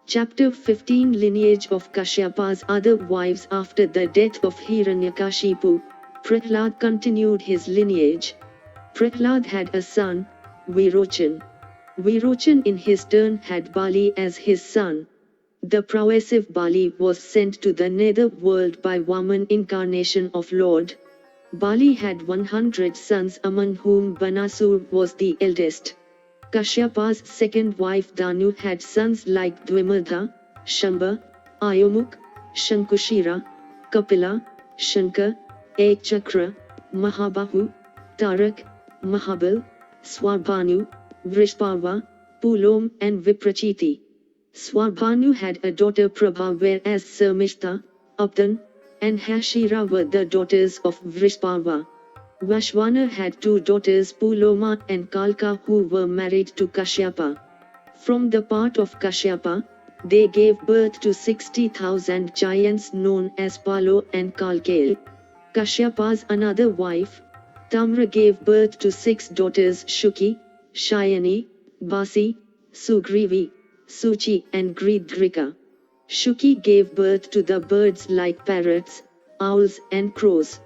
Chapter 15 Lineage of Kashyapa's other wives. After the death of Hiranyakashipu, Prahlad continued his lineage. Prahlad had a son, Virochan. Virochan in his turn had Bali as his son. The prowessive Bali was sent to the nether world by Vaman incarnation of Lord. Bali had 100 sons, among whom Banasur was the eldest. Kashyapa's second wife Danu had sons like Dvimadha, Shamba, Ayomuk, Shankushira, Kapila, Shankar, Ekchakra, Mahabahu, Tarak, Mahabal, Swarbhanu, Vrishparva, Pulom and Viprachiti. Swarbhanu had a daughter Prabha, whereas Sarmishta, Abdan, and Hashira were the daughters of Vrishparva. Vashwana had two daughters Puloma and Kalka, who were married to Kashyapa. From the part of Kashyapa, they gave birth to 60,000 giants known as Palo and Kalkale. Kashyapa's another wife, Tamra, gave birth to 6 daughters Shuki, Shayani, Basi, Sugrivi, Suchi and Gridrika. Shuki gave birth to the birds like parrots, owls and crows.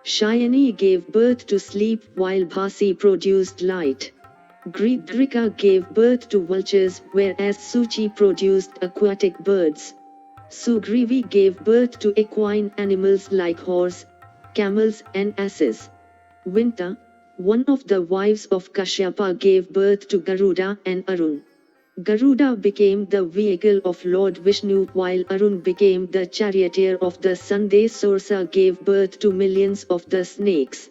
Shayani gave birth to sleep, while Basi produced light. Gridrika gave birth to vultures, whereas Suchi produced aquatic birds. Sugrivi gave birth to equine animals like horse, camels and asses. Vinta, one of the wives of Kashyapa, gave birth to Garuda and Arun. Garuda became the vehicle of Lord Vishnu, while Arun became the charioteer of the sun. Sursa gave birth to millions of the snakes.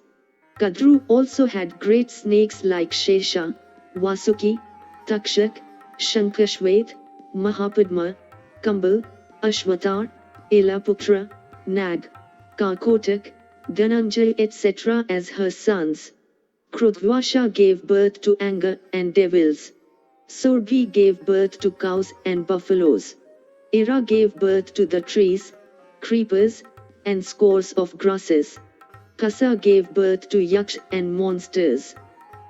Kadru also had great snakes like Shesha, Vasuki, Takshak, Shankashvet, Mahapadma, Kambal, Ashvatar, Elaputra, Nag, Karkotak, Dhananjay etc. as her sons. Krudvasha gave birth to anger and devils. Surbhi gave birth to cows and buffaloes. Ira gave birth to the trees, creepers, and scores of grasses. Kasa gave birth to yaksh and monsters.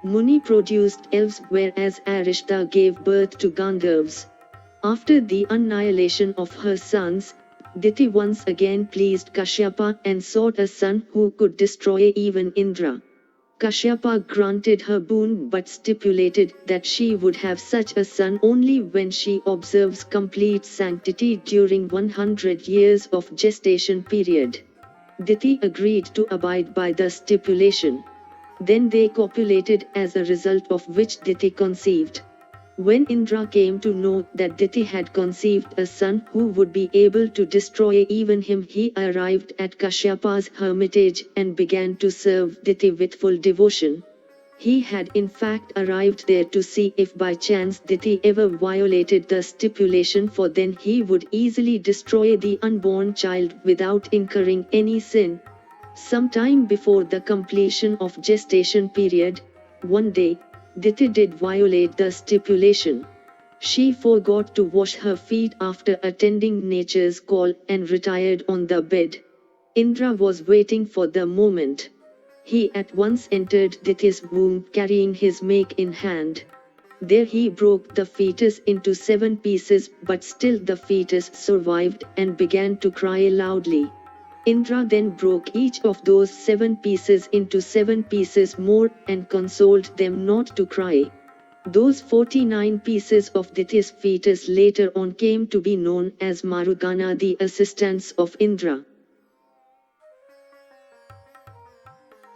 Muni produced elves, whereas Arishta gave birth to Gandharvas. After the annihilation of her sons, Diti once again pleased Kashyapa and sought a son who could destroy even Indra. Kashyapa granted her boon, but stipulated that she would have such a son only when she observes complete sanctity during 100 years of gestation period. Diti agreed to abide by the stipulation. Then they copulated, as a result of which Diti conceived. When Indra came to know that Diti had conceived a son who would be able to destroy even him, he arrived at Kashyapa's hermitage and began to serve Diti with full devotion. He had in fact arrived there to see if by chance Diti ever violated the stipulation, for then he would easily destroy the unborn child without incurring any sin. Sometime before the completion of gestation period, one day, Diti did violate the stipulation. She forgot to wash her feet after attending nature's call and retired on the bed. Indra was waiting for the moment. He at once entered Diti's womb carrying his make in hand. There he broke the fetus into 7 pieces, but still the fetus survived and began to cry loudly. Indra then broke each of those 7 pieces into 7 pieces more and consoled them not to cry. Those 49 pieces of Diti's fetus later on came to be known as Marugana, the assistants of Indra.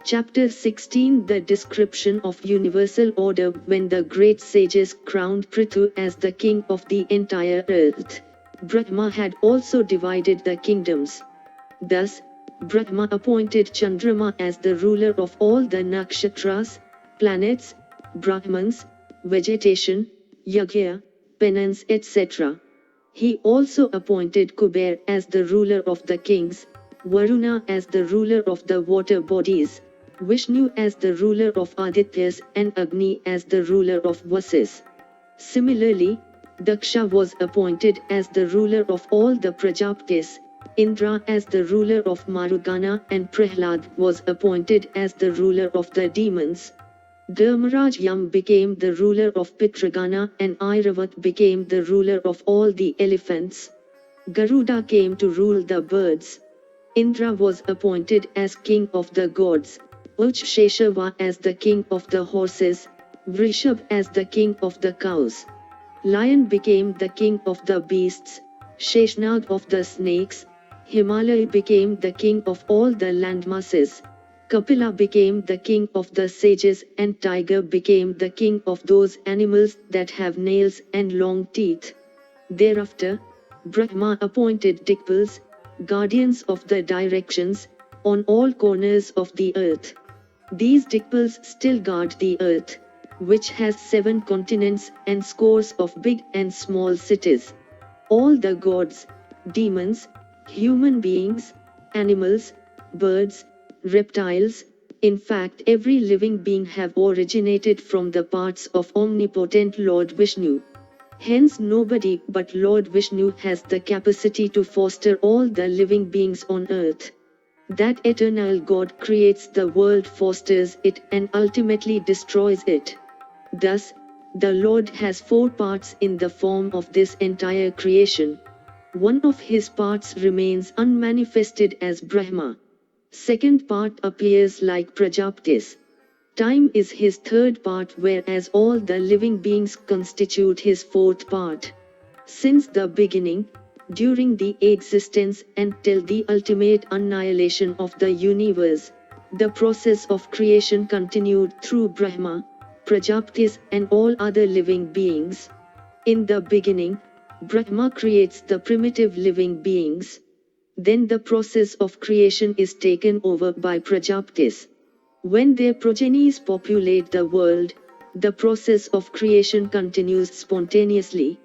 Chapter 16 The description of universal order. When the great sages crowned Prithu as the king of the entire earth, Brahma had also divided the kingdoms. Thus, Brahma appointed Chandrama as the ruler of all the nakshatras, planets, Brahmans, vegetation, yagya, penance etc. He also appointed Kuber as the ruler of the kings, Varuna as the ruler of the water bodies, Vishnu as the ruler of Adityas and Agni as the ruler of Vasis. Similarly, Daksha was appointed as the ruler of all the Prajapatis, Indra as the ruler of Marugana and Prahlad was appointed as the ruler of the demons. Dharmaraj Yam became the ruler of Pitragana and Airavat became the ruler of all the elephants. Garuda came to rule the birds. Indra was appointed as king of the gods, Uchsheshava as the king of the horses, Vrishab as the king of the cows. Lion became the king of the beasts, Sheshnag of the snakes, Himalaya became the king of all the landmasses, Kapila became the king of the sages and tiger became the king of those animals that have nails and long teeth. Thereafter, Brahma appointed Dikpals, guardians of the directions, on all corners of the earth. These Dikpals still guard the earth, which has 7 continents and scores of big and small cities. All the gods, demons, human beings, animals, birds, reptiles, in fact every living being have originated from the parts of omnipotent Lord Vishnu. Hence nobody but Lord Vishnu has the capacity to foster all the living beings on earth. That eternal God creates the world, fosters it and ultimately destroys it. Thus, the Lord has 4 parts in the form of this entire creation. One of his parts remains unmanifested as Brahma. Second part appears like Prajapatis. Time is his 3rd part, whereas all the living beings constitute his 4th part. Since the beginning, during the existence and till the ultimate annihilation of the universe, the process of creation continued through Brahma, Prajapatis and all other living beings. In the beginning, Brahma creates the primitive living beings. Then the process of creation is taken over by Prajapatis. When their progenies populate the world, the process of creation continues spontaneously.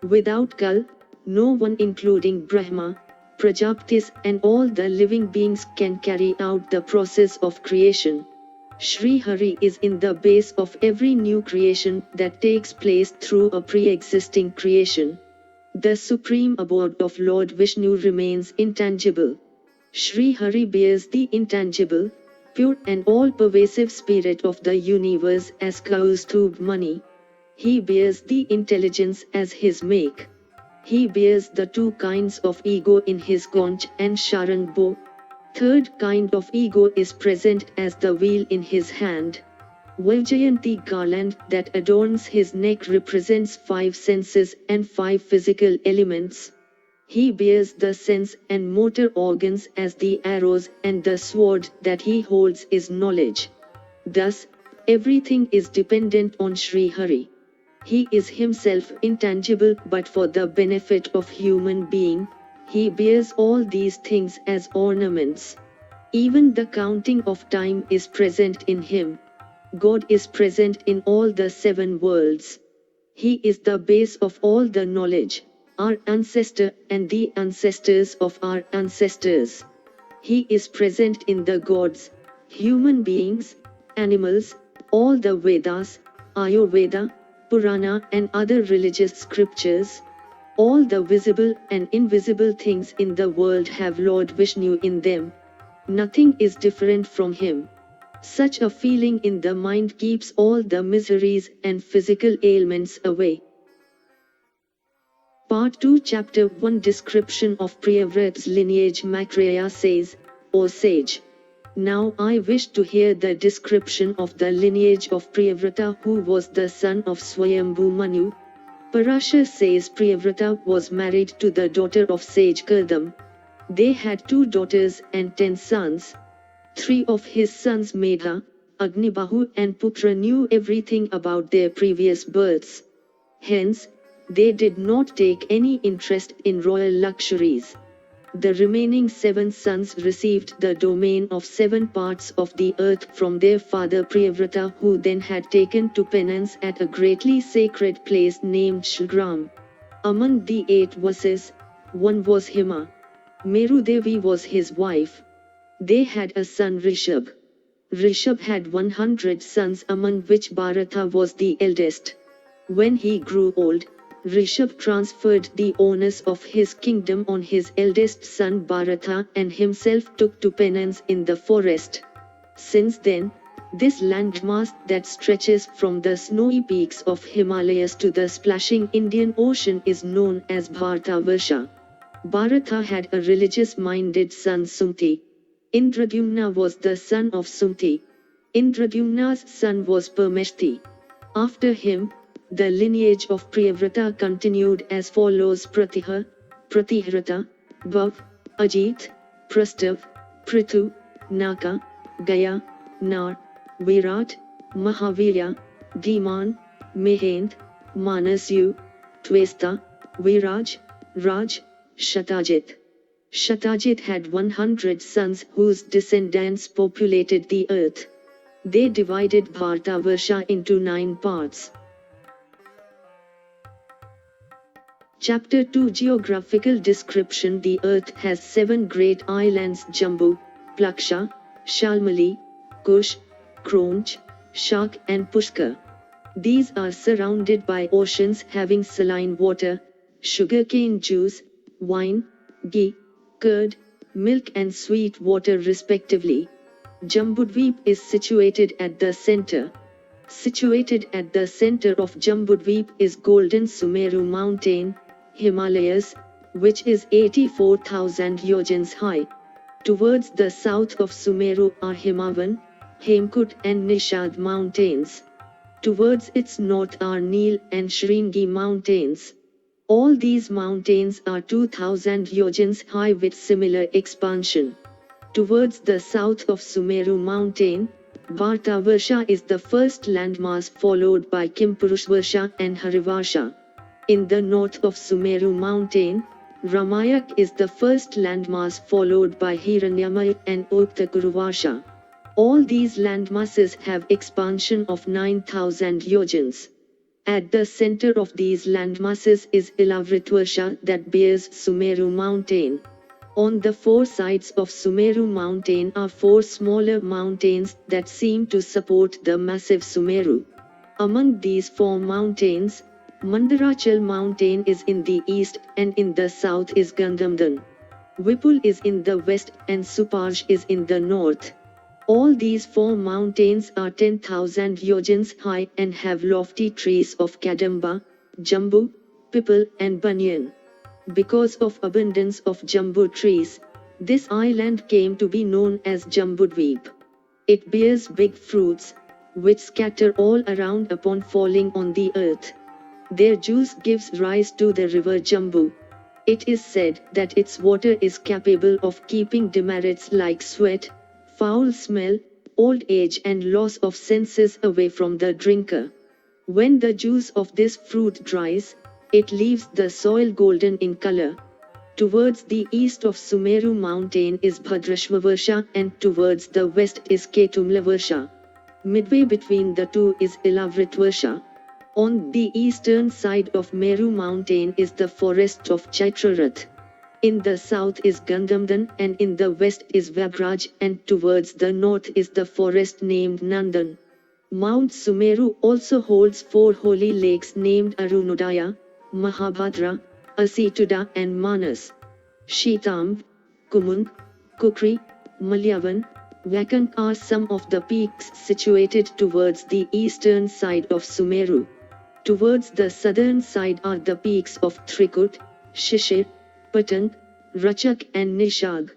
Without Kal, no one including Brahma, Prajapatis and all the living beings can carry out the process of creation. Sri Hari is in the base of every new creation that takes place through a pre-existing creation. The supreme abode of Lord Vishnu remains intangible. Sri Hari bears the intangible, pure and all-pervasive spirit of the universe as Kaustubh Mani. He bears the intelligence as his make. He bears the 2 kinds of ego in his conch and Sharan bow. 3rd kind of ego is present as the wheel in his hand. Vaijayanti garland that adorns his neck represents 5 senses and 5 physical elements. He bears the sense and motor organs as the arrows and the sword that he holds is knowledge. Thus, everything is dependent on Sri Hari. He is himself intangible but for the benefit of human being, he bears all these things as ornaments. Even the counting of time is present in him. God is present in all the 7 worlds. He is the base of all the knowledge, our ancestor and the ancestors of our ancestors. He is present in the gods, human beings, animals, all the Vedas, Ayurveda, Purana and other religious scriptures. All the visible and invisible things in the world have Lord Vishnu in them. Nothing is different from him. Such a feeling in the mind keeps all the miseries and physical ailments away. Part 2 Chapter 1 Description of Priyavrat's lineage. Maitreya says, O sage, now I wish to hear the description of the lineage of Priyavrata who was the son of Swayambhu Manu. Parashar says Priyavrata was married to the daughter of sage Kardam. They had 2 daughters and 10 sons. 3 of his sons Medha, Agnibahu and Putra knew everything about their previous births. Hence, they did not take any interest in royal luxuries. The remaining 7 sons received the domain of 7 parts of the earth from their father Priyavrata, who then had taken to penance at a greatly sacred place named Shalgram. Among the 8 Vasas, one was Hima. Merudevi was his wife. They had a son Rishabh. Rishabh had 100 sons, among which Bharata was the eldest. When he grew old, Rishabh transferred the honors of his kingdom on his eldest son Bharata and himself took to penance in the forest. Since then, this landmass that stretches from the snowy peaks of Himalayas to the splashing Indian Ocean is known as Bharatavarsa. Bharata had a religious-minded son Sumti. Indradyumna was the son of Sumti. Indradyumna's son was Parmeshti. After him, the lineage of Priyavrata continued as follows: Pratihar, Pratihrata, Bhav, Ajit, Prastav, Prithu, Naka, Gaya, Nar, Virat, Mahavirya, Dhiman, Mehend, Manasyu, Twesta, Viraj, Raj, Shatajit. Shatajit had 100 sons whose descendants populated the earth. They divided Bharatavarsa into 9 parts. Chapter 2 Geographical Description. The earth has 7 great islands: Jambu, Plaksha, Shalmali, Kush, Kronch, Shak and Pushkar. These are surrounded by oceans having saline water, sugarcane juice, wine, ghee, curd, milk and sweet water respectively. Jambudvip is situated at the center. Situated at the center of Jambudvip is Golden Sumeru Mountain, Himalayas, which is 84,000 yojans high. Towards the south of Sumeru are Himavan, Hemkut and Nishad mountains. Towards its north are Nil and Shringi mountains. All these mountains are 2,000 yojans high with similar expansion. Towards the south of Sumeru mountain, Bharatavarsa is the first landmass followed by Kimpurushvarsha and Harivarsha. In the north of Sumeru mountain, Ramayak is the first landmass followed by Hiranyamay and Uktakuruvarsha. All these landmasses have expansion of 9,000 yojans. At the center of these landmasses is Ilavritvarsha that bears Sumeru mountain. On the 4 sides of Sumeru mountain are 4 smaller mountains that seem to support the massive Sumeru. Among these 4 mountains, Mandarachal mountain is in the east and in the south is Gandhamdan. Vipul is in the west and Suparj is in the north. All these 4 mountains are 10,000 yojans high and have lofty trees of Kadamba, Jambu, Pipal and Banyan. Because of abundance of Jambu trees, this island came to be known as Jambudvip. It bears big fruits, which scatter all around upon falling on the earth. Their juice gives rise to the river Jambu. It is said that its water is capable of keeping demerits like sweat, foul smell, old age and loss of senses away from the drinker. When the juice of this fruit dries, it leaves the soil golden in color. Towards the east of Sumeru mountain is Bhadrashvavarsha and towards the west is Ketumlavarsha. Midway between the two is Ilavritvarsha. On the eastern side of Meru mountain is the forest of Chaitrarath. In the south is Gandhamdan and in the west is Vagraj and towards the north is the forest named Nandan. Mount Sumeru also holds 4 holy lakes named Arunodaya, Mahabhadra, Asituda and Manas. Shitamb, Kumung, Kukri, Malyavan, Vakant are some of the peaks situated towards the eastern side of Sumeru. Towards the southern side are the peaks of Trikut, Shishir, Patang, Rachak and Nishag.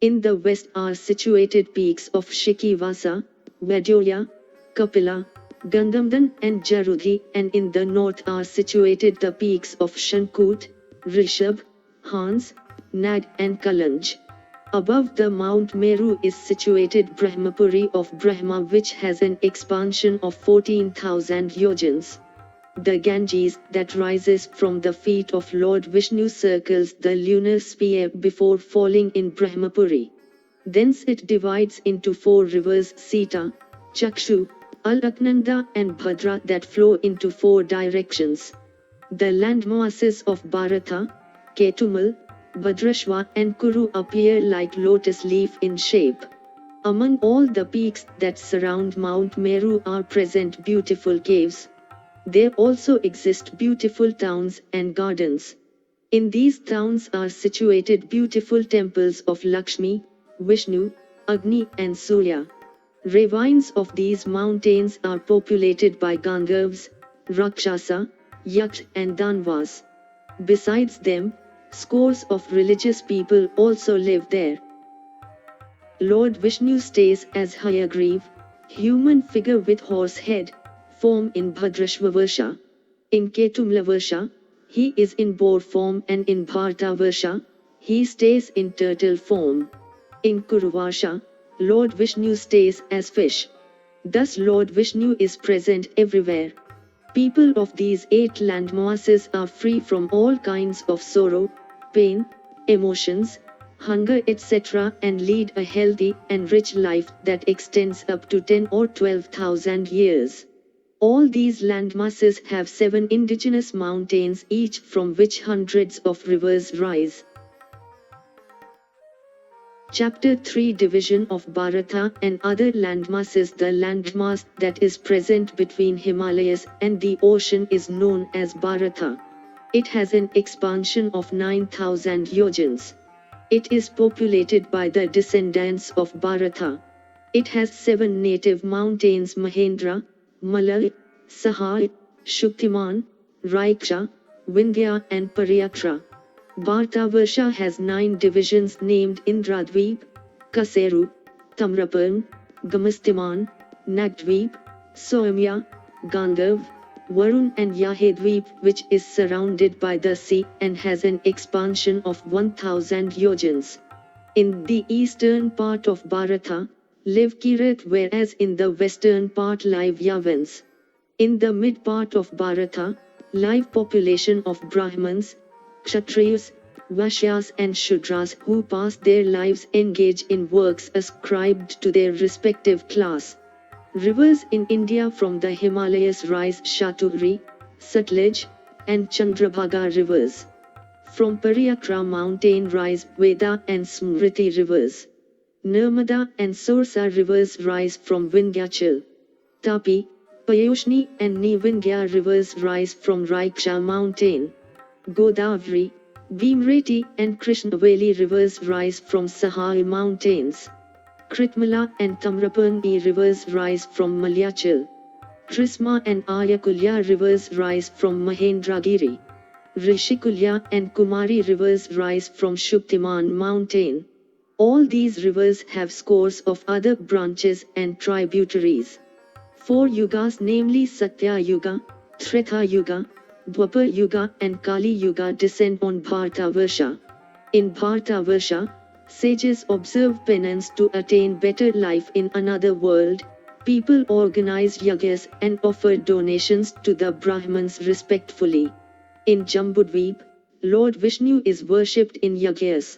In the west are situated peaks of Shikivasa, Vadyoya, Kapila, Gandhamdan and Jarudhi, and in the north are situated the peaks of Shankut, Rishabh, Hans, Nag and Kalanj. Above the Mount Meru is situated Brahmapuri of Brahma, which has an expansion of 14,000 yojans. The Ganges that rises from the feet of Lord Vishnu circles the lunar sphere before falling in Brahmapuri. Thence it divides into 4 rivers: Sita, Chakshu, Alaknanda and Bhadra that flow into 4 directions. The landmasses of Bharata, Ketumal, Bhadrashva and Kuru appear like lotus leaf in shape. Among all the peaks that surround Mount Meru are present beautiful caves. There also exist beautiful towns and gardens. In these towns are situated beautiful temples of Lakshmi, Vishnu, Agni and Surya. Ravines of these mountains are populated by Gandharvas, Rakshasa, Yaksh and Danvas. Besides them, scores of religious people also live there. Lord Vishnu stays as Hayagriva, human figure with horse head, form in Bhadrashvavarsha. In Ketumlavarsha, he is in boar form, and in Bhartavarsha, he stays in turtle form. In Kuruvarsha, Lord Vishnu stays as fish. Thus Lord Vishnu is present everywhere. People of these 8 landmasses are free from all kinds of sorrow, pain, emotions, hunger etc. and lead a healthy and rich life that extends up to 10 or 12,000 years. All these landmasses have 7 indigenous mountains each, from which hundreds of rivers rise. Chapter 3 Division of Bharata and other landmasses. The landmass that is present between Himalayas and the ocean is known as Bharata. It has an expansion of 9,000 yojans. It is populated by the descendants of Bharata. It has 7 native mountains: Mahendra, Malal, Sahar, Shuktiman, Raiksha, Vindhya and Paryatra. Bhartavarsha has 9 divisions named Indradweep, Kaseru, Tamrapan, Gamastiman, Nagdweep, Soamya, Gandharv, Varun and Yahedweep, which is surrounded by the sea and has an expansion of 1,000 yojans. In the eastern part of Bharata, live Kirat, whereas in the western part live Yavans. In the mid part of Bharata, live population of Brahmans, Kshatriyas, Vaishyas and Shudras who pass their lives engage in works ascribed to their respective class. Rivers in India from the Himalayas rise: Chaturvedi, Satluj, and Chandrabhaga rivers. From Paryatra mountain rise Veda and Smriti rivers. Narmada and Sursa rivers rise from Vindhyachal. Tapi, Payushni and Nivindhya rivers rise from Raiksha mountain. Godavari, Bhimreti and Krishnaveli rivers rise from Sahai mountains. Kritmala and Tamrapani rivers rise from Malyachal. Trisma and Ayakulya rivers rise from Mahendragiri. Rishikulya and Kumari rivers rise from Shuktiman mountain. All these rivers have scores of other branches and tributaries. 4 yugas, namely Satya Yuga, Treta Yuga, Dwapar Yuga and Kali Yuga, descend on Bhartavarsha. In Bhartavarsha, sages observe penance to attain better life in another world. People organize yagyas and offer donations to the Brahmins respectfully. In Jambudweep, Lord Vishnu is worshipped in yagyas.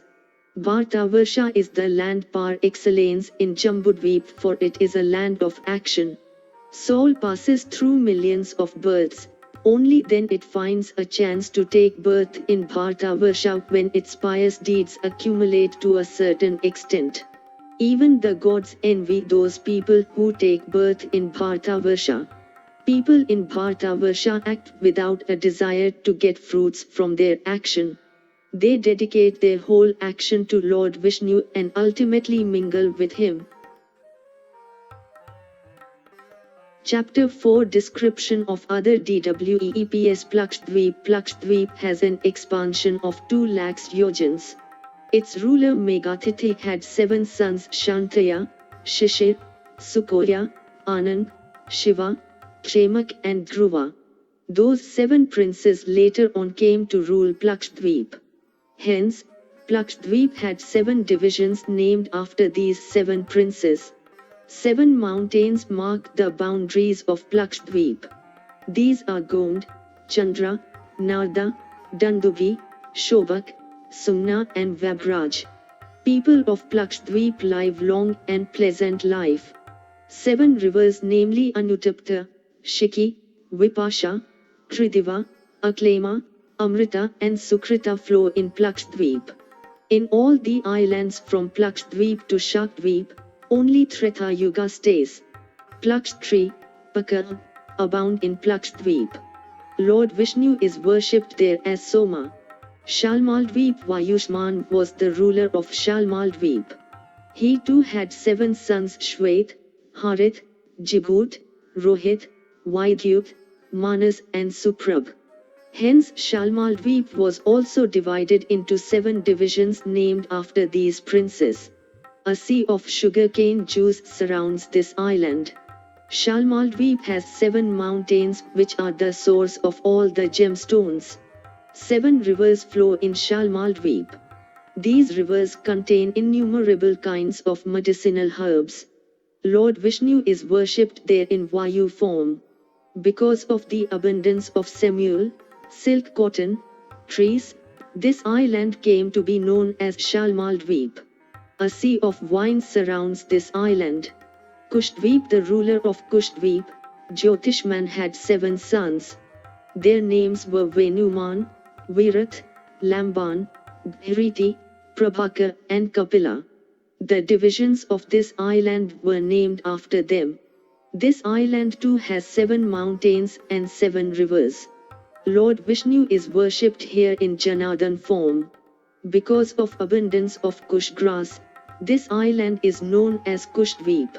Bhartavarsha is the land par excellence in Jambudweep, for it is a land of action. Soul passes through millions of births. Only then it finds a chance to take birth in Bhartavarsha, when its pious deeds accumulate to a certain extent. Even the gods envy those people who take birth in Bhartavarsha. People in Bhartavarsha act without a desire to get fruits from their action. They dedicate their whole action to Lord Vishnu and ultimately mingle with him. Chapter 4 Description of other DWEEPs. Plakshadweep. Plakshadweep has an expansion of 2 lakhs yojans. Its ruler Megatithi had 7 sons: Shantaya, Shishir, Sukoya, Anand, Shiva, Kshemak and Dhruva. Those 7 princes later on came to rule Plakshadweep. Hence, Plakshadweep had 7 divisions named after these 7 princes. 7 mountains mark the boundaries of Plakshadweep. These are Gond, Chandra, Narda, Dandubi, Shobak, Sumna and Vabraj. People of Plakshadweep live long and pleasant life. 7 rivers, namely Anutapta, Shiki, Vipasha, Tridiva, Aklema, Amrita and Sukrita flow in Plakshadweep. In all the islands from Plakshadweep to Shakdweep, only Treta Yuga stays. Plakshtree, Pakal, abound in Plakshadweep. Lord Vishnu is worshipped there as Soma. Shalmaldweep. Vayushman was the ruler of Shalmaldweep. He too had 7 sons: Shwet, Harith, Jibhut, Rohit, Vaidyut, Manas and Suprabh. Hence Shalmaldweep was also divided into 7 divisions named after these princes. A sea of sugarcane juice surrounds this island. Shalmaldweep has 7 mountains which are the source of all the gemstones. 7 rivers flow in Shalmaldweep. These rivers contain innumerable kinds of medicinal herbs. Lord Vishnu is worshipped there in Vayu form. Because of the abundance of semul, silk cotton, trees, this island came to be known as Shalmaldweep. A sea of wine surrounds this island. Kushdweep. The ruler of Kushdweep, Jyotishman, had 7 sons. Their names were Venuman, Virat, Lamban, Bhiriti, Prabhakar and Kapila. The divisions of this island were named after them. This island too has 7 mountains and 7 rivers. Lord Vishnu is worshipped here in Janardhan form. Because of abundance of Kush grass, this island is known as Kushdweep.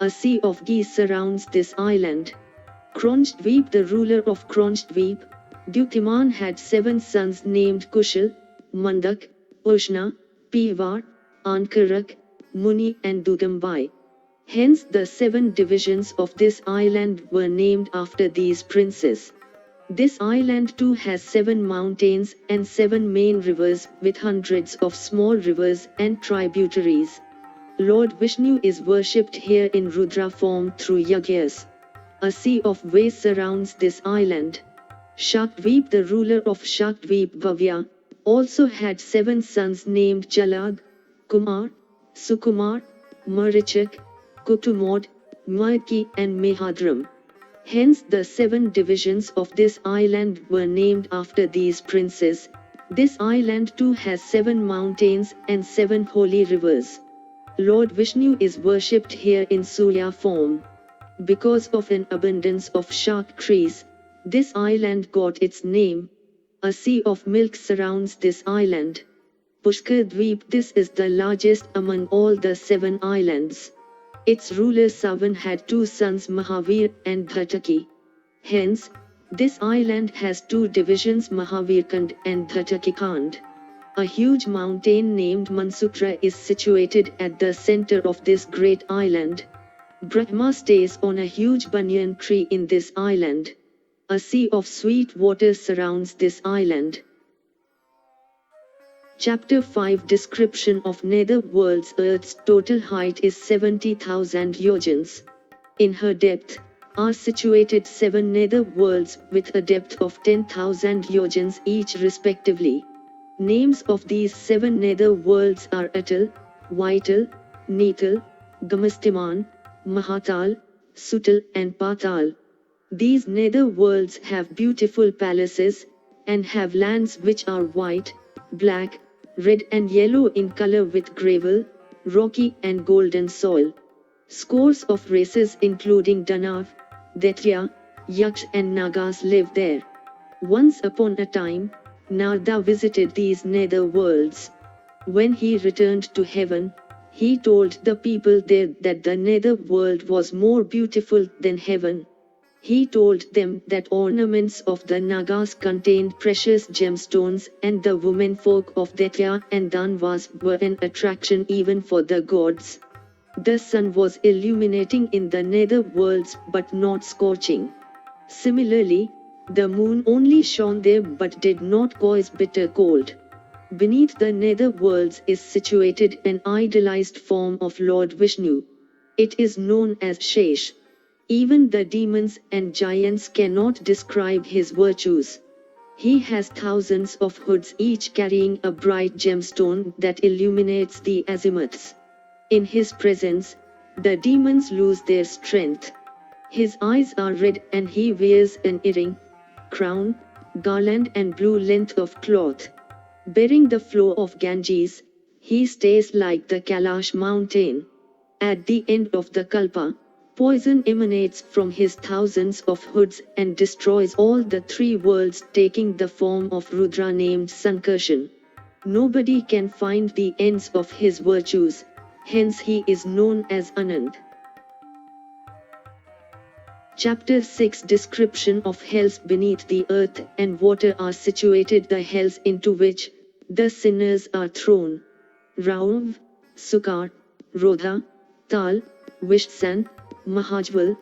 A sea of geese surrounds this island. Kronjdweep. The ruler of Kronjdweep, Dutiman, had 7 sons named Kushal, Mandak, Ushna, Pivar, Ankarak, Muni and Dudambai. Hence the 7 divisions of this island were named after these princes. This island too has 7 mountains and 7 main rivers with hundreds of small rivers and tributaries. Lord Vishnu is worshipped here in Rudra form through Yagyas. A sea of waves surrounds this island. Shakdweep. The ruler of Shakdweep, Bhavya, also had 7 sons named Jalad, Kumar, Sukumar, Marichak, Kutumod, Marki and Mehadram. Hence the 7 divisions of this island were named after these princes. This island too has 7 mountains and 7 holy rivers. Lord Vishnu is worshipped here in Surya form. Because of an abundance of shak trees, this island got its name. A sea of milk surrounds this island. Pushkar Dweep. This is the largest among all the 7 islands. Its ruler Savan had 2 sons, Mahavir and Dhataki. Hence, this island has 2 divisions, Mahavirkand and Dhatakikand. A huge mountain named Mansutra is situated at the center of this great island. Brahma stays on a huge banyan tree in this island. A sea of sweet water surrounds this island. Chapter 5. Description of nether worlds. Earth's total height is 70,000 yojans. In her depth are situated 7 nether worlds with a depth of 10,000 yojans each respectively. Names of these 7 nether worlds are Atal, Vital, Neetal, Gamastiman, Mahatal, Sutal and Patal. These nether worlds have beautiful palaces, and have lands which are white, black, red and yellow in color with gravel, rocky and golden soil. Scores of races including Danav, Daitya, Yaksh and Nagas live there. Once upon a time, Narada visited these nether worlds. When he returned to heaven, he told the people there that the nether world was more beautiful than heaven. He told them that ornaments of the Nagas contained precious gemstones, and the women folk of Daitya and Danvas were an attraction even for the gods. The sun was illuminating in the nether worlds but not scorching. Similarly, the moon only shone there but did not cause bitter cold. Beneath the nether worlds is situated an idealized form of Lord Vishnu. It is known as Shesh. Even the demons and giants cannot describe his virtues. He has thousands of hoods, each carrying a bright gemstone that illuminates the azimuths. In his presence, the demons lose their strength. His eyes are red and he wears an earring, crown, garland and blue length of cloth. Bearing the flow of Ganges, he stays like the Kailash mountain. At the end of the Kalpa, Poison emanates from his thousands of hoods and destroys all the three worlds, taking the form of Rudra named Sankarshan. Nobody can find the ends of his virtues, hence he is known as Anand. Chapter 6 Description of hells. Beneath the earth and water are situated the hells into which the sinners are thrown. Rauv, Sukar, Rodha, Tal, Vishsan, Mahajval,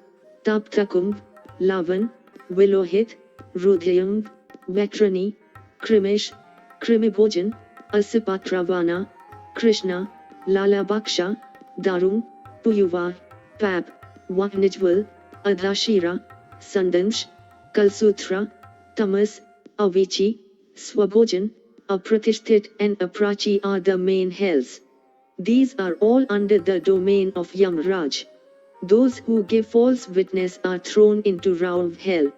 Taptakumb, Lavan, Vilohit, Rudhyam, Vakrani, Krimish, Krimibhojan, Asipatravana, Krishna, Lalabaksha, Darung, Puyuva, Pap, Vanijval, Adashira, Sandamsh, Kalsutra, Tamas, Avichi, Swabhojan, Apratishthit and Aprachi are the main hells. These are all under the domain of Yamraj. Those who give false witness are thrown into Rauv hell.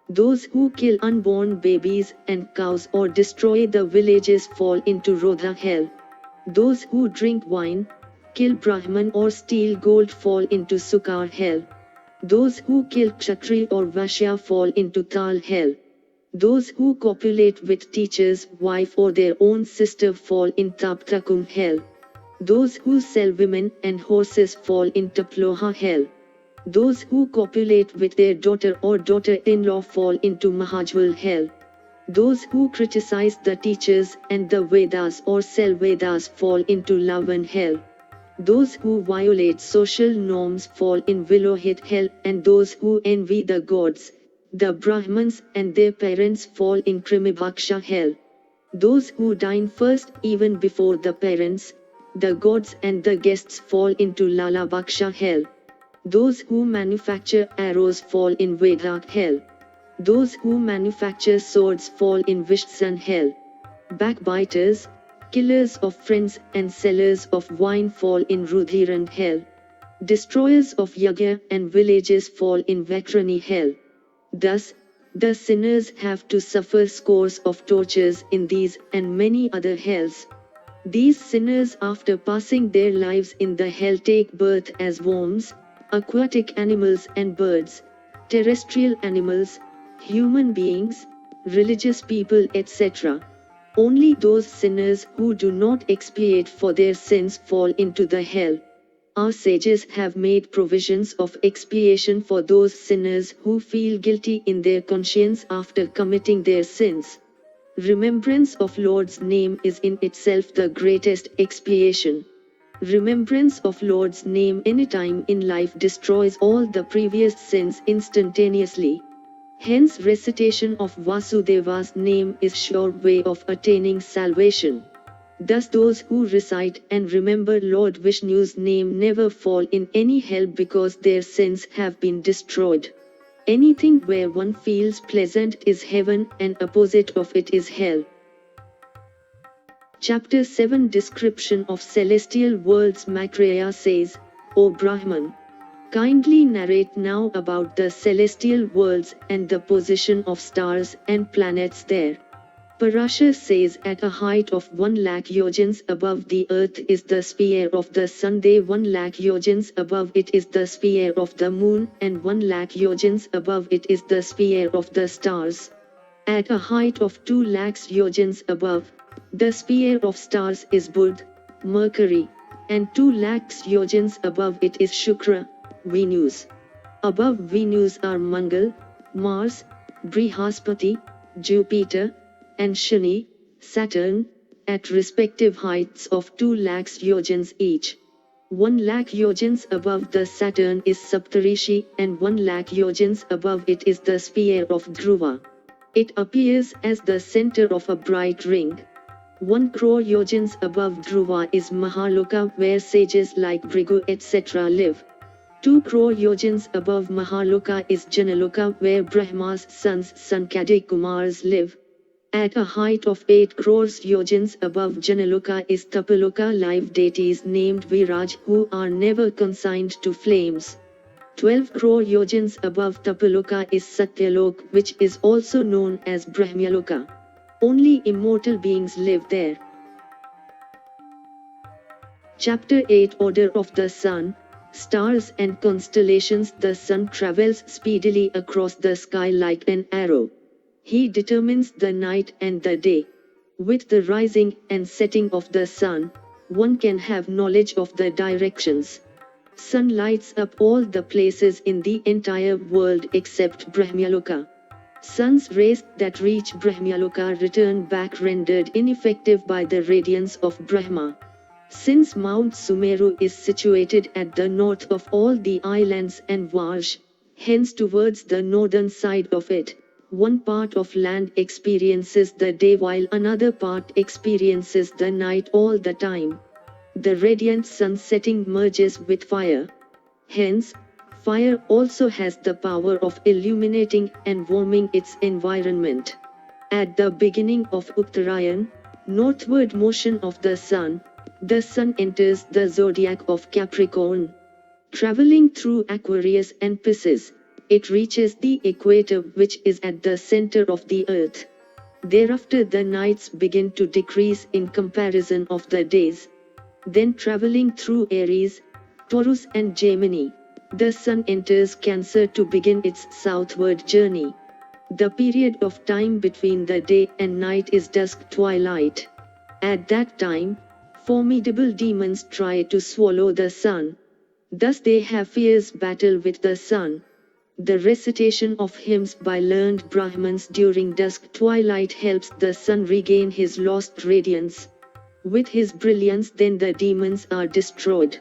Those who kill unborn babies and cows or destroy the villages fall into Rodha hell. Those who drink wine, kill Brahman or steal gold fall into Sukar hell. Those who kill Kshatri or Vashya fall into Tal hell. Those who copulate with teacher's wife or their own sister fall in Taptakum hell. Those who sell women and horses fall in Taploha hell. Those who copulate with their daughter or daughter-in-law fall into Mahajval hell. Those who criticize the teachers and the Vedas or sell Vedas fall into Lavan hell. Those who violate social norms fall in Vilohit hell, and those who envy the gods, the Brahmins and their parents fall in Krimibhaksha hell. Those who dine first even before the parents, the gods and the guests fall into Lalabaksha hell. Those who manufacture arrows fall in Vedak hell. Those who manufacture swords fall in Vishsan hell. Backbiters, killers of friends and sellers of wine fall in Rudhiran hell. Destroyers of yagya and villages fall in Vakrani hell. Thus, the sinners have to suffer scores of tortures in these and many other hells. These sinners, after passing their lives in the hell, take birth as worms, aquatic animals and birds, terrestrial animals, human beings, religious people, etc. Only those sinners who do not expiate for their sins fall into the hell. Our sages have made provisions of expiation for those sinners who feel guilty in their conscience after committing their sins. Remembrance of Lord's name is in itself the greatest expiation. Remembrance of Lord's name anytime in life destroys all the previous sins instantaneously. Hence recitation of Vasudeva's name is sure way of attaining salvation. Thus those who recite and remember Lord Vishnu's name never fall in any hell because their sins have been destroyed. Anything where one feels pleasant is heaven and opposite of it is hell. Chapter 7 Description of Celestial Worlds. Maitreya says, O Brahman, kindly narrate now about the celestial worlds and the position of stars and planets there. Parashar says, at a height of 1,00,000 yojans above the earth is the sphere of the sun, 1,00,000 yojans above it is the sphere of the moon, and 1,00,000 yojans above it is the sphere of the stars. At a height of 2,00,000 yojans above, the sphere of stars is Budh, Mercury, and 2,00,000 yojans above it is Shukra, Venus. Above Venus are Mangal, Mars, Brihaspati, Jupiter, and Shani, Saturn, at respective heights of 2,00,000 yojans each. 1,00,000 yojans above the Saturn is Saptarishi, and 1,00,000 yojans above it is the sphere of Dhruva. It appears as the center of a bright ring. 1 crore yojans above Dhruva is Mahaloka, where sages like Bhrigu etc. live. 2 crore yojans above Mahaloka is Janaloka, where Brahma's sons Sankadi Kumars live. At a height of 8 crores yojans above Janaloka is Tapaloka, live deities named Viraj who are never consigned to flames. 12 crore yojans above Tapaloka is Satyalok, which is also known as Brahmaloka. Only immortal beings live there. Chapter 8 Order of the Sun. stars and constellations. The sun travels speedily across the sky like an arrow. He determines the night and the day. With the rising and setting of the sun, one can have knowledge of the directions. Sun lights up all the places in the entire world except Brahmaloka. Sun's rays that reach Brahmaloka return back rendered ineffective by the radiance of Brahma. Since Mount Sumeru is situated at the north of all the islands and Vamśa, hence towards the northern side of it, one part of land experiences the day while another part experiences the night all the time. The radiant sun setting merges with fire. Hence, fire also has the power of illuminating and warming its environment. At the beginning of Uttarayan, northward motion of the sun enters the zodiac of Capricorn. Traveling through Aquarius and Pisces, it reaches the equator which is at the center of the earth. Thereafter the nights begin to decrease in comparison of the days. Then traveling through Aries, Taurus and Gemini, the sun enters Cancer to begin its southward journey. The period of time between the day and night is dusk twilight. At that time, formidable demons try to swallow the sun. Thus they have fierce battle with the sun. The recitation of hymns by learned Brahmins during dusk twilight helps the sun regain his lost radiance. With his brilliance then the demons are destroyed.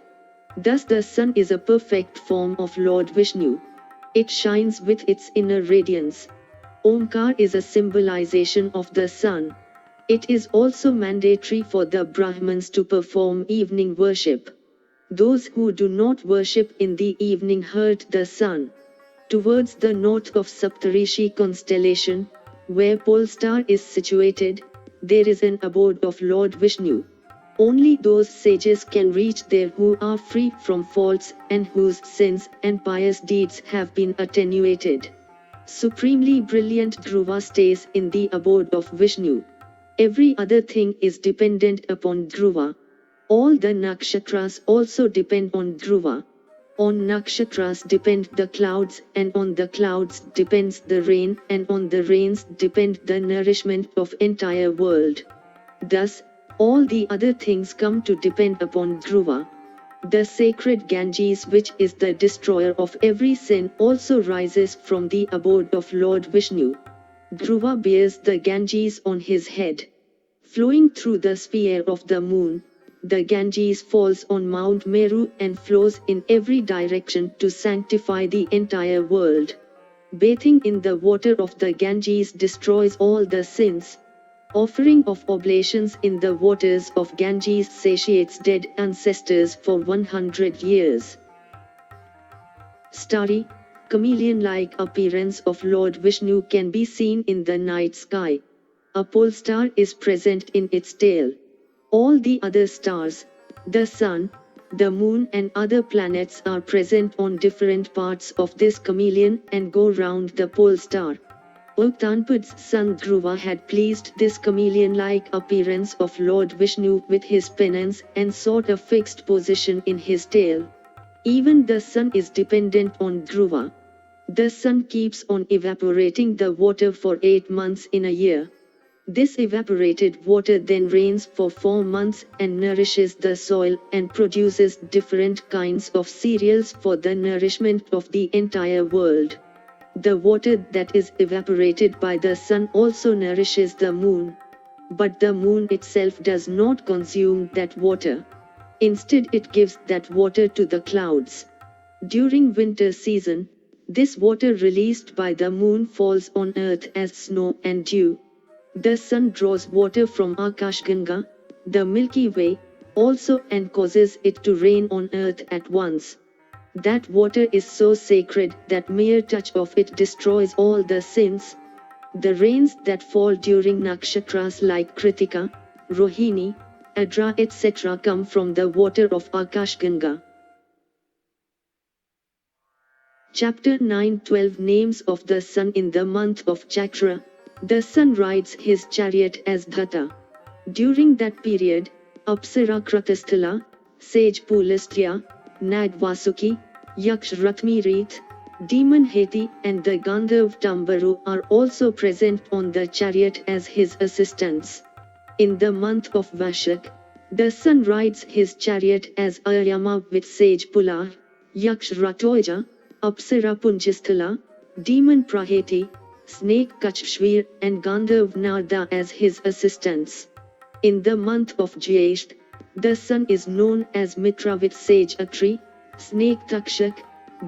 Thus the sun is a perfect form of Lord Vishnu. It shines with its inner radiance. Omkar is a symbolization of the sun. It is also mandatory for the Brahmins to perform evening worship. Those who do not worship in the evening hurt the sun. Towards the north of Saptarishi constellation, where pole star is situated, there is an abode of Lord Vishnu. Only those sages can reach there who are free from faults and whose sins and pious deeds have been attenuated. Supremely brilliant Dhruva stays in the abode of Vishnu. Every other thing is dependent upon Dhruva. All the nakshatras also depend on Dhruva. On nakshatras depend the clouds, and on the clouds depends the rain, and on the rains depend the nourishment of entire world. Thus, all the other things come to depend upon Dhruva. The sacred Ganges, which is the destroyer of every sin, also rises from the abode of Lord Vishnu. Dhruva bears the Ganges on his head. Flowing through the sphere of the moon, the Ganges falls on Mount Meru and flows in every direction to sanctify the entire world. Bathing in the water of the Ganges destroys all the sins. Offering of oblations in the waters of Ganges satiates dead ancestors for 100 years. Starry, chameleon-like appearance of Lord Vishnu can be seen in the night sky. A pole star is present in its tail. All the other stars, the sun, the moon and other planets are present on different parts of this chameleon and go round the pole star. Uttanpad's son Dhruva had pleased this chameleon-like appearance of Lord Vishnu with his penance and sought a fixed position in his tail. Even the sun is dependent on Dhruva. The sun keeps on evaporating the water for 8 months in a year. This evaporated water then rains for 4 months and nourishes the soil and produces different kinds of cereals for the nourishment of the entire world. The water that is evaporated by the sun also nourishes the moon. But the moon itself does not consume that water. Instead it gives that water to the clouds. During winter season, this water released by the moon falls on earth as snow and dew. The sun draws water from Akashganga, the Milky Way, also and causes it to rain on earth at once. That water is so sacred that mere touch of it destroys all the sins. The rains that fall during nakshatras like Kritika, Rohini, Adra etc. come from the water of Akashganga. Chapter 9 12 Names of the Sun in the month of Chaitra. The sun rides his chariot as Dhata. During that period, Apsara Kratasthala, sage Pulastya, Nag Vasuki, Yaksh Ratmirit, demon Heti and the Gandharv Tambaru are also present on the chariot as his assistants. In the month of Vaishak, the sun rides his chariot as Ayama with sage Pula, Yaksh Ratoja, Apsara Punjasthala, demon Praheti, snake Kachshvir and Gandharv Narda as his assistants. In the month of Jyesht, the sun is known as Mitra with sage Atri, snake Takshak,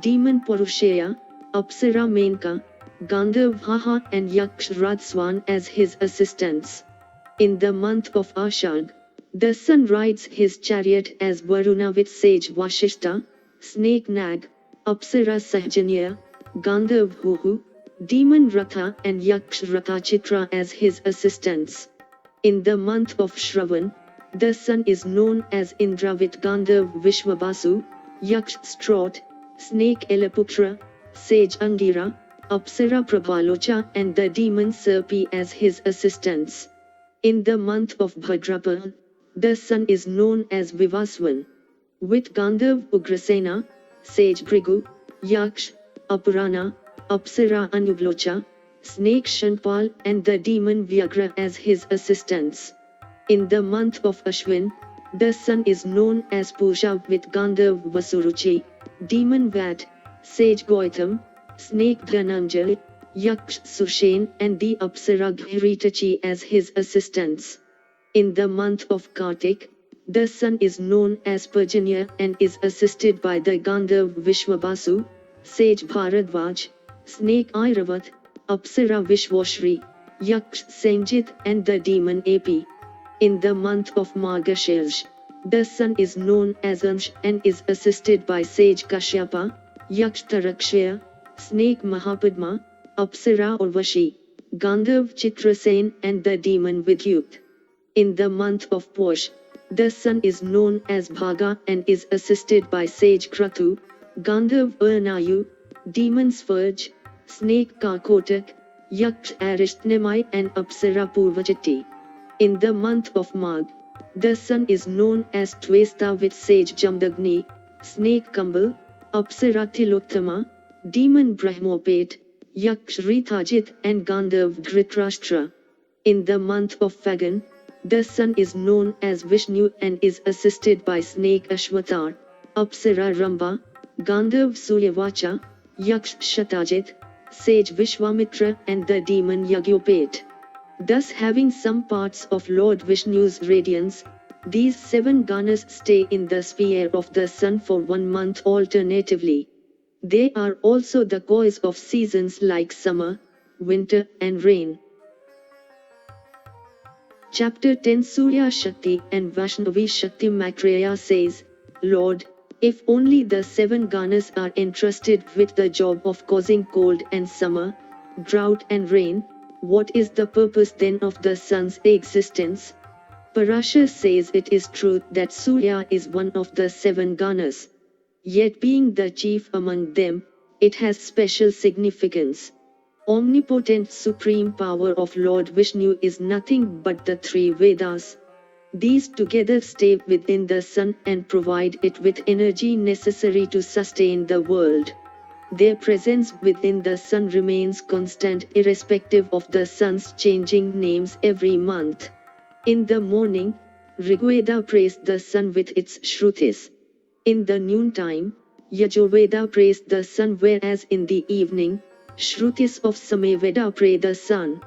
demon Purushaya, Apsara Menka, Gandharv Haha and Yaksh Radswan as his assistants. In the month of Ashag, the sun rides his chariot as Varuna with sage Vashishta, snake Nag, Apsara Sahjanya, Gandharv Huhu, demon Ratha and Yaksh Rathachitra as his assistants. In the month of Shravan, the sun is known as Indra with Gandharv Vishwabasu, Yaksh Strot, snake Elaputra, sage Angira, Apsara Prabhalocha and the demon Serpi as his assistants. In the month of Bhadrapada, the sun is known as Vivaswan, with Gandharv Ugrasena, sage Brigu, Yaksh, Apurana, Apsara Anublocha, snake Shanpal and the demon Vyagra as his assistants. In the month of Ashwin, the sun is known as Pusha with Gandharv Vasuruchi, demon Vat, sage Gautam, snake Dhananjal, Yaksh Sushen and the Apsara Ghiritachi as his assistants. In the month of Kartik, the sun is known as Pajanya and is assisted by the Gandharv Vishwabasu, sage Bharadvaj, snake Airavat, Apsara Vishwashri, Yaksh Senjit and the demon Api. In the month of Margashirj, the sun is known as Ansh and is assisted by sage Kashyapa, Yaksh Tarakshya, snake Mahapadma, Apsara Urvashi, Gandharv Chitrasen and the demon Vidyut. In the month of Posh, the sun is known as Bhaga and is assisted by sage Kratu, Gandharv Arnayu, demon Svirj, snake Kakotak, Yaksh Arishtnemai and Apsara Purvachati. In the month of Magh, the sun is known as Tvesta with sage Jamdagni, snake Kambal, Apsara Tiloktama, demon Brahmopet, Yaksh Rithajit and Gandharv Dhritarashtra. In the month of Phagan, the sun is known as Vishnu and is assisted by snake Ashwatar, Apsara Ramba, Gandharv Suryavacha, Yaksh Shatajit, sage Vishwamitra and the demon Yagyopet. Thus having some parts of Lord Vishnu's radiance, these 7 ganas stay in the sphere of the sun for 1 month alternatively. They are also the cause of seasons like summer, winter and rain. Chapter 10 Surya Shakti and Vaishnavi Shakti Maitreya says, Lord, if only the 7 ganas are entrusted with the job of causing cold and summer, drought and rain, what is the purpose then of the sun's existence? Parashar says it is true that Surya is one of the 7 ganas. Yet being the chief among them, it has special significance. Omnipotent supreme power of Lord Vishnu is nothing but the 3 Vedas. These together stay within the sun and provide it with energy necessary to sustain the world. Their presence within the sun remains constant irrespective of the sun's changing names every month. In the morning, Rigveda praised the sun with its Shrutis. In the noontime, Yajurveda praised the sun, whereas in the evening, Shrutis of Samaveda praise the sun.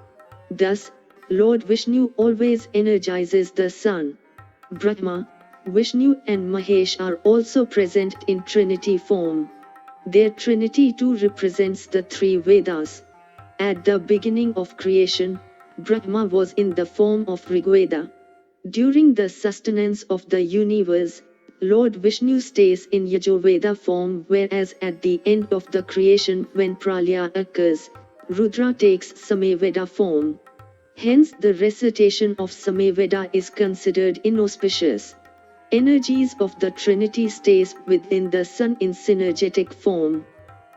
Thus, Lord Vishnu always energizes the sun. Brahma, Vishnu and Mahesh are also present in Trinity form. Their Trinity too represents the 3 Vedas. At the beginning of creation, Brahma was in the form of Rigveda. During the sustenance of the universe, Lord Vishnu stays in Yajurveda form, whereas at the end of the creation when Pralaya occurs, Rudra takes Samaveda form. Hence the recitation of Samaveda is considered inauspicious. Energies of the Trinity stays within the sun in synergetic form.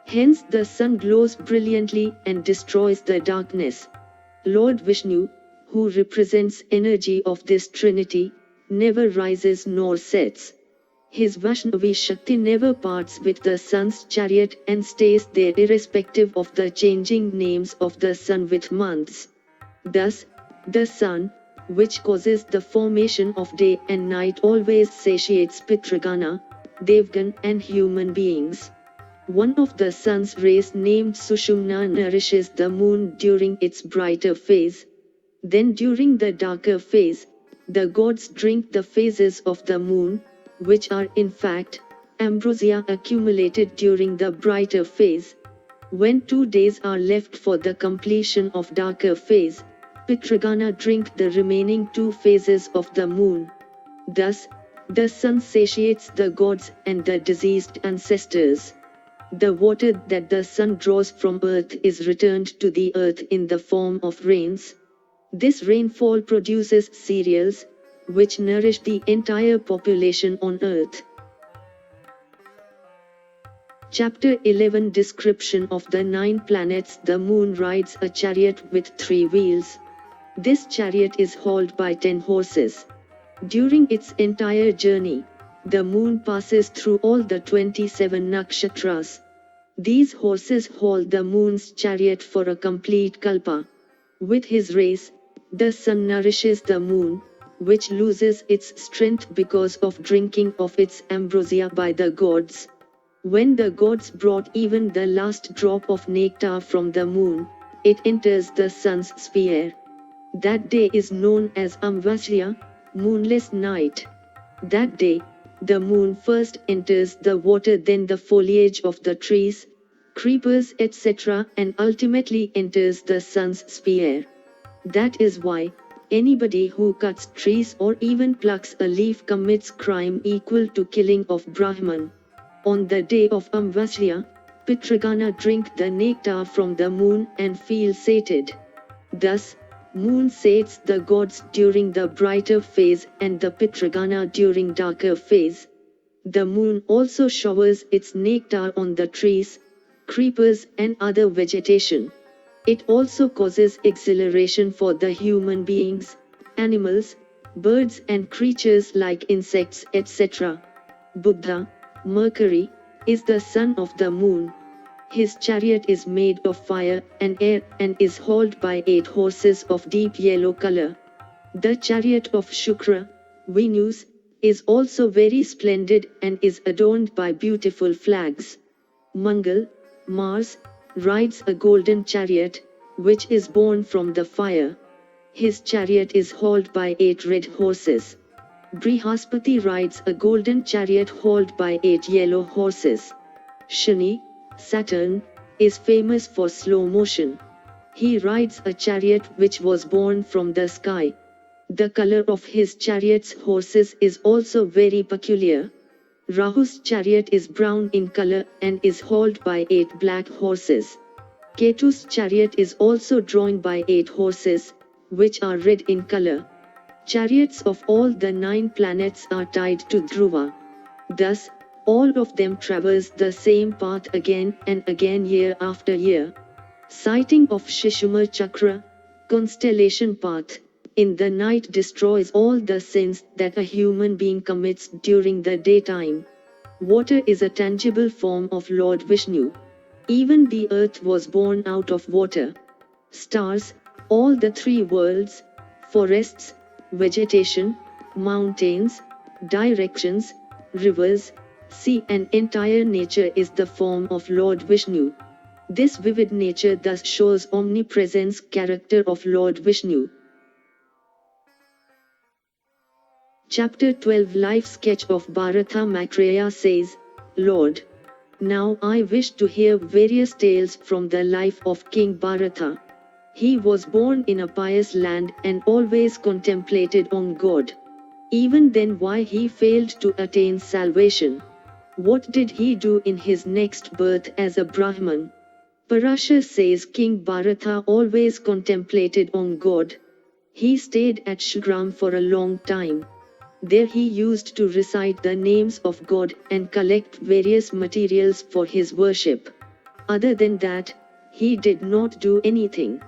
Hence the sun glows brilliantly and destroys the darkness. Lord Vishnu, who represents energy of this Trinity, never rises nor sets. His Vaishnavi Shakti never parts with the sun's chariot and stays there irrespective of the changing names of the sun with months. Thus, the sun, which causes the formation of day and night, always satiates Pitragana, Devgan and human beings. One of the sun's rays named Sushumna nourishes the moon during its brighter phase. Then during the darker phase, the gods drink the phases of the moon, which are in fact ambrosia accumulated during the brighter phase. When 2 days are left for the completion of darker phase, Pitragana drink the remaining 2 phases of the moon. Thus, the sun satiates the gods and the diseased ancestors. The water that the sun draws from earth is returned to the earth in the form of rains. This rainfall produces cereals, which nourish the entire population on earth. Chapter 11 Description of the 9 planets. The moon rides a chariot with 3 wheels. This chariot is hauled by 10 horses. During its entire journey, the moon passes through all the 27 nakshatras. These horses haul the moon's chariot for a complete kalpa. With his rays, the sun nourishes the moon, which loses its strength because of drinking of its ambrosia by the gods. When the gods brought even the last drop of nectar from the moon, it enters the sun's sphere. That day is known as Amvasya, moonless night. That day, the moon first enters the water, then the foliage of the trees, creepers, etc., and ultimately enters the sun's sphere. That is why, anybody who cuts trees or even plucks a leaf commits crime equal to killing of Brahman. On the day of Amvasya, Pitragana drink the nectar from the moon and feel sated. Thus, moon sates the gods during the brighter phase and the Pitragana during darker phase. The moon also showers its nectar on the trees, creepers and other vegetation. It also causes exhilaration for the human beings, animals, birds and creatures like insects, etc. Buddha, Mercury, is the son of the moon. His chariot is made of fire and air and is hauled by 8 horses of deep yellow color. The chariot of Shukra, Venus, is also very splendid and is adorned by beautiful flags. Mangal, Mars, rides a golden chariot, which is born from the fire. His chariot is hauled by 8 red horses. Brihaspati rides a golden chariot hauled by 8 yellow horses. Shani, Saturn, is famous for slow motion. He rides a chariot which was born from the sky. The color of his chariot's horses is also very peculiar. Rahu's chariot is brown in color and is hauled by 8 black horses. Ketu's chariot is also drawn by 8 horses, which are red in color. Chariots of all the 9 planets are tied to Dhruva. Thus, all of them traverse the same path again and again year after year. Sighting of Shishumar Chakra, constellation path, in the night destroys all the sins that a human being commits during the daytime. Water is a tangible form of Lord Vishnu. Even the earth was born out of water. Stars, all the 3 worlds, forests, vegetation, mountains, directions, rivers, sea and entire nature is the form of Lord Vishnu. This vivid nature thus shows omnipresence character of Lord Vishnu. Chapter 12 Life Sketch of Bharata. Maitreya says, Lord, now I wish to hear various tales from the life of King Bharata. He was born in a pious land and always contemplated on God. Even then, why he failed to attain salvation? What did he do in his next birth as a Brahman? Parashar says King Bharata always contemplated on God. He stayed at Shriram for a long time. There he used to recite the names of God and collect various materials for his worship. Other than that, he did not do anything.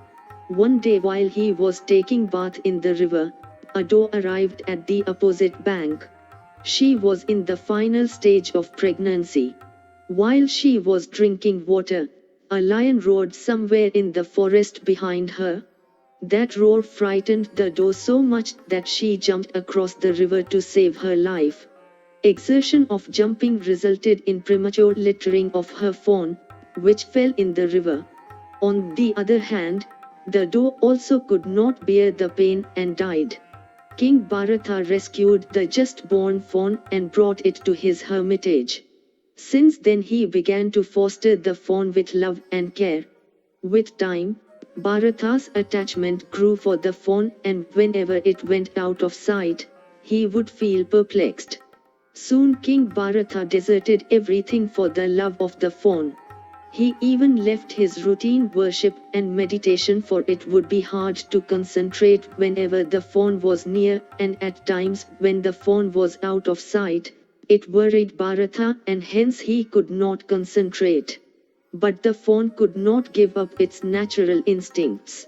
One day while he was taking bath in the river, a doe arrived at the opposite bank. She was in the final stage of pregnancy. While she was drinking water, a lion roared somewhere in the forest behind her. That roar frightened the doe so much that she jumped across the river to save her life. Exertion of jumping resulted in premature littering of her fawn, which fell in the river. On the other hand, the doe also could not bear the pain and died. King Bharata rescued the just-born fawn and brought it to his hermitage. Since then he began to foster the fawn with love and care. With time, Bharata's attachment grew for the fawn, and whenever it went out of sight, he would feel perplexed. Soon King Bharata deserted everything for the love of the fawn. He even left his routine worship and meditation, for it would be hard to concentrate whenever the fawn was near, and at times when the fawn was out of sight, it worried Bharata and hence he could not concentrate. But the fawn could not give up its natural instincts.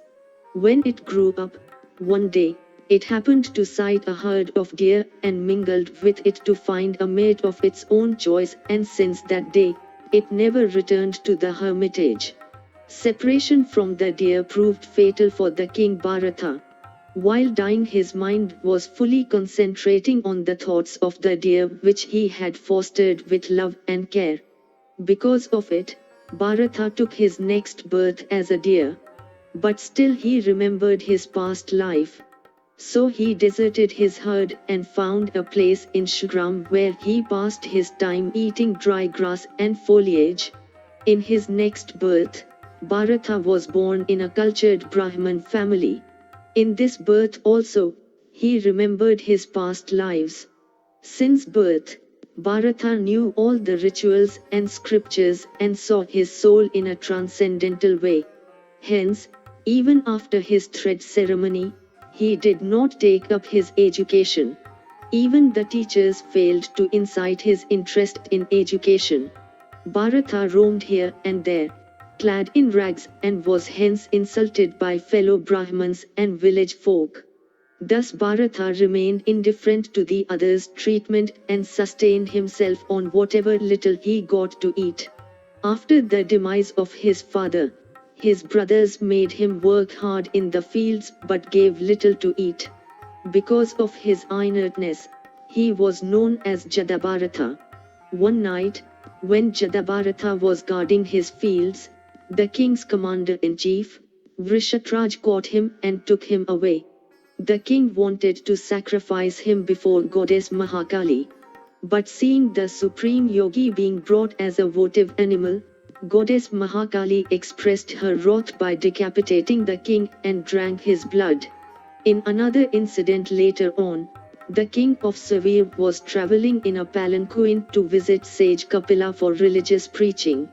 When it grew up, one day, it happened to sight a herd of deer and mingled with it to find a mate of its own choice, and since that day, it never returned to the hermitage. Separation from the deer proved fatal for the King Bharata. While dying, his mind was fully concentrating on the thoughts of the deer which he had fostered with love and care. Because of it, Bharata took his next birth as a deer. But still he remembered his past life. So he deserted his herd and found a place in Shgram where he passed his time eating dry grass and foliage. In his next birth, Bharata was born in a cultured Brahman family. In this birth also, he remembered his past lives. Since birth, Bharata knew all the rituals and scriptures and saw his soul in a transcendental way. Hence, even after his thread ceremony, he did not take up his education. Even the teachers failed to incite his interest in education. Bharata roamed here and there, clad in rags, and was hence insulted by fellow Brahmins and village folk. Thus Bharata remained indifferent to the others' treatment and sustained himself on whatever little he got to eat. After the demise of his father, his brothers made him work hard in the fields but gave little to eat. Because of his inertness, he was known as Jadabharata. One night, when Jadabharata was guarding his fields, the king's commander-in-chief, Vrishatraj, caught him and took him away. The king wanted to sacrifice him before goddess Mahakali. But seeing the supreme yogi being brought as a votive animal, goddess Mahakali expressed her wrath by decapitating the king and drank his blood. In another incident later on, the king of Savir was traveling in a palanquin to visit sage Kapila for religious preaching.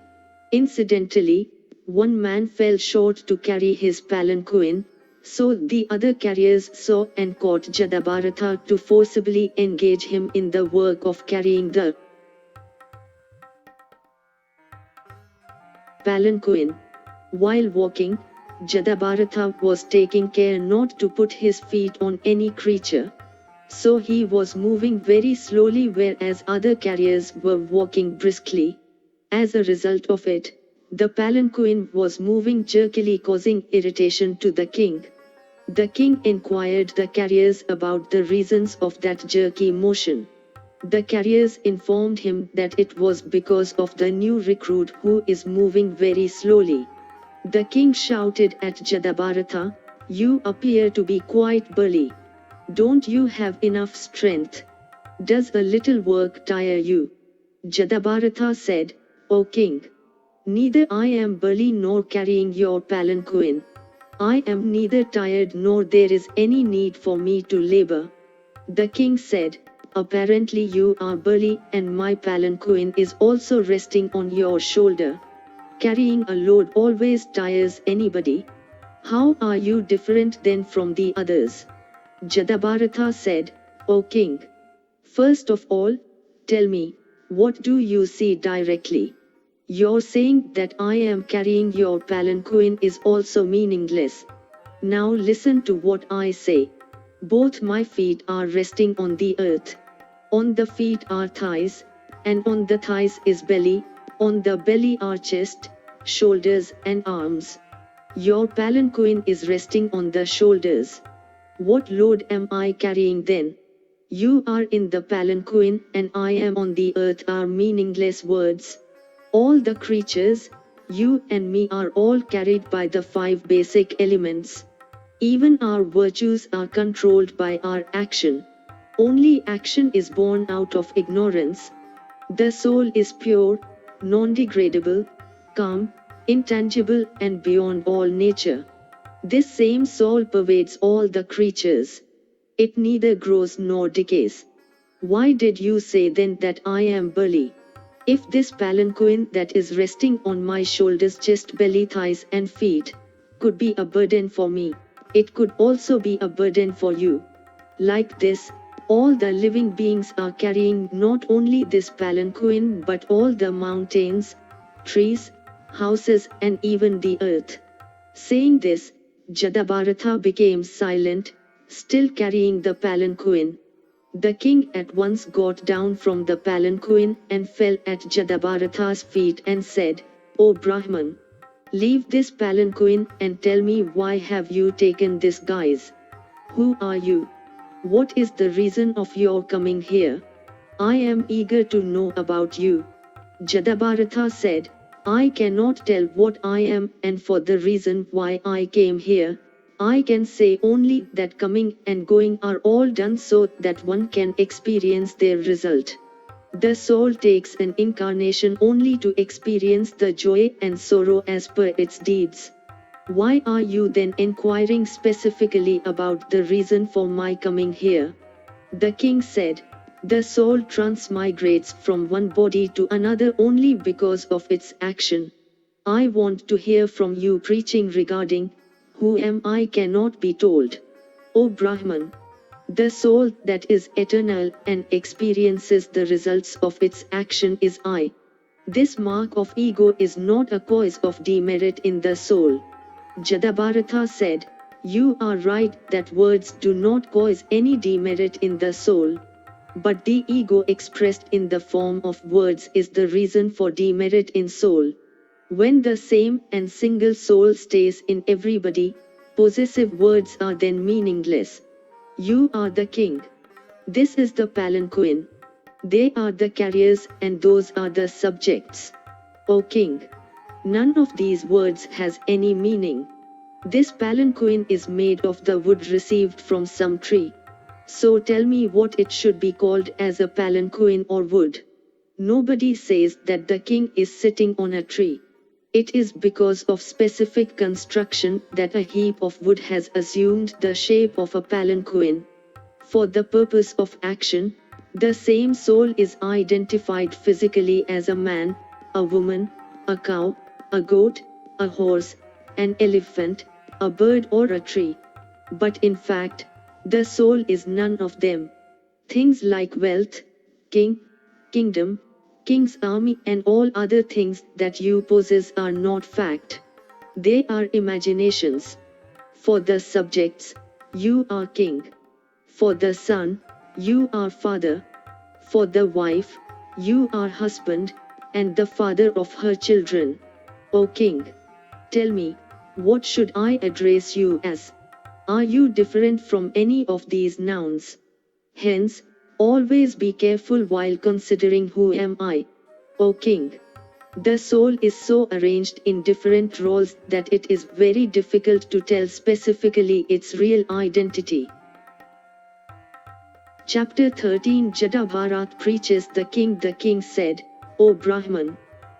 Incidentally, one man fell short to carry his palanquin, so the other carriers saw and caught Jadabharata to forcibly engage him in the work of carrying the palanquin. While walking, Jadabharata was taking care not to put his feet on any creature. So he was moving very slowly whereas other carriers were walking briskly. As a result of it, the palanquin was moving jerkily, causing irritation to the king. The king inquired the carriers about the reasons of that jerky motion. The carriers informed him that it was because of the new recruit who is moving very slowly. The king shouted at Jadabharata, "You appear to be quite burly. Don't you have enough strength? Does a little work tire you?" Jadabharata said, "O king, neither I am burly nor carrying your palanquin. I am neither tired nor there is any need for me to labor." The king said, "Apparently you are burly and my palanquin is also resting on your shoulder. Carrying a load always tires anybody. How are you different then from the others?" Jadabharata said, "O king, first of all, tell me, what do you see directly? Your saying that I am carrying your palanquin is also meaningless. Now listen to what I say. Both my feet are resting on the earth. On the feet are thighs, and on the thighs is belly, on the belly are chest, shoulders and arms. Your palanquin is resting on the shoulders. What load am I carrying then? You are in the palanquin and I am on the earth are meaningless words. All the creatures, you and me are all carried by the 5 basic elements. Even our virtues are controlled by our action. Only action is born out of ignorance. The soul is pure, non-degradable, calm, intangible and beyond all nature. This same soul pervades all the creatures. It neither grows nor decays. Why did you say then that I am burly? If this palanquin that is resting on my shoulders, chest, belly, thighs and feet could be a burden for me, it could also be a burden for you. Like this, all the living beings are carrying not only this palanquin but all the mountains, trees, houses and even the earth. Saying this, Jadabharatha became silent, still carrying the palanquin. The king at once got down from the palanquin and fell at Jadabharatha's feet and said, O Brahman, leave this palanquin and tell me why have you taken this guise? Who are you? What is the reason of your coming here? I am eager to know about you. Jadabharatha said, I cannot tell what I am and for the reason why I came here. I can say only that coming and going are all done so that one can experience their result. The soul takes an incarnation only to experience the joy and sorrow as per its deeds. Why are you then inquiring specifically about the reason for my coming here? The king said, the soul transmigrates from one body to another only because of its action. I want to hear from you preaching regarding who am I cannot be told. O Brahman, the soul that is eternal and experiences the results of its action is I. This mark of ego is not a cause of demerit in the soul. Jadabharatha said, you are right that words do not cause any demerit in the soul. But the ego expressed in the form of words is the reason for demerit in soul. When the same and single soul stays in everybody, possessive words are then meaningless. You are the king. This is the palanquin. They are the carriers and those are the subjects. O king, none of these words has any meaning. This palanquin is made of the wood received from some tree. So tell me what it should be called as a palanquin or wood. Nobody says that the king is sitting on a tree. It is because of specific construction that a heap of wood has assumed the shape of a palanquin. For the purpose of action, the same soul is identified physically as a man, a woman, a cow, a goat, a horse, an elephant, a bird or a tree. But in fact, the soul is none of them. Things like wealth, king, kingdom, king's army and all other things that you possess are not fact. They are imaginations. For the subjects, you are king. For the son, you are father. For the wife, you are husband, and the father of her children. O king, tell me, what should I address you as? Are you different from any of these nouns? Hence, always be careful while considering who am I. O king, the soul is so arranged in different roles that it is very difficult to tell specifically its real identity. Chapter 13 Jadabharat preaches the king. The king said, O Brahman,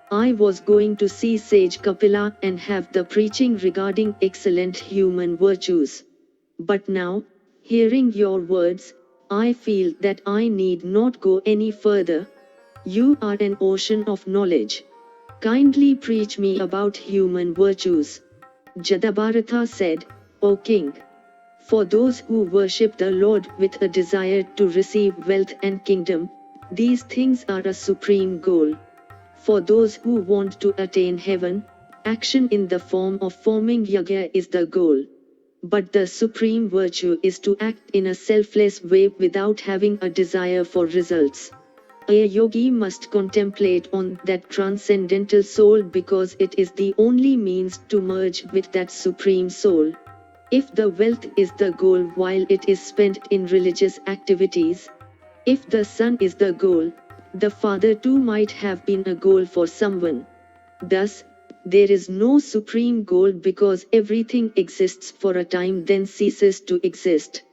I was going to see sage Kapila and have the preaching regarding excellent human virtues. But now, hearing your words, I feel that I need not go any further. You are an ocean of knowledge. Kindly preach me about human virtues. Jadabharatha said, O king, for those who worship the Lord with a desire to receive wealth and kingdom, these things are a supreme goal. For those who want to attain heaven, action in the form of forming yagya is the goal. But the supreme virtue is to act in a selfless way without having a desire for results. A yogi must contemplate on that transcendental soul because it is the only means to merge with that supreme soul. If the wealth is the goal while it is spent in religious activities, if the son is the goal, the father too might have been a goal for someone. Thus, there is no supreme goal because everything exists for a time then ceases to exist.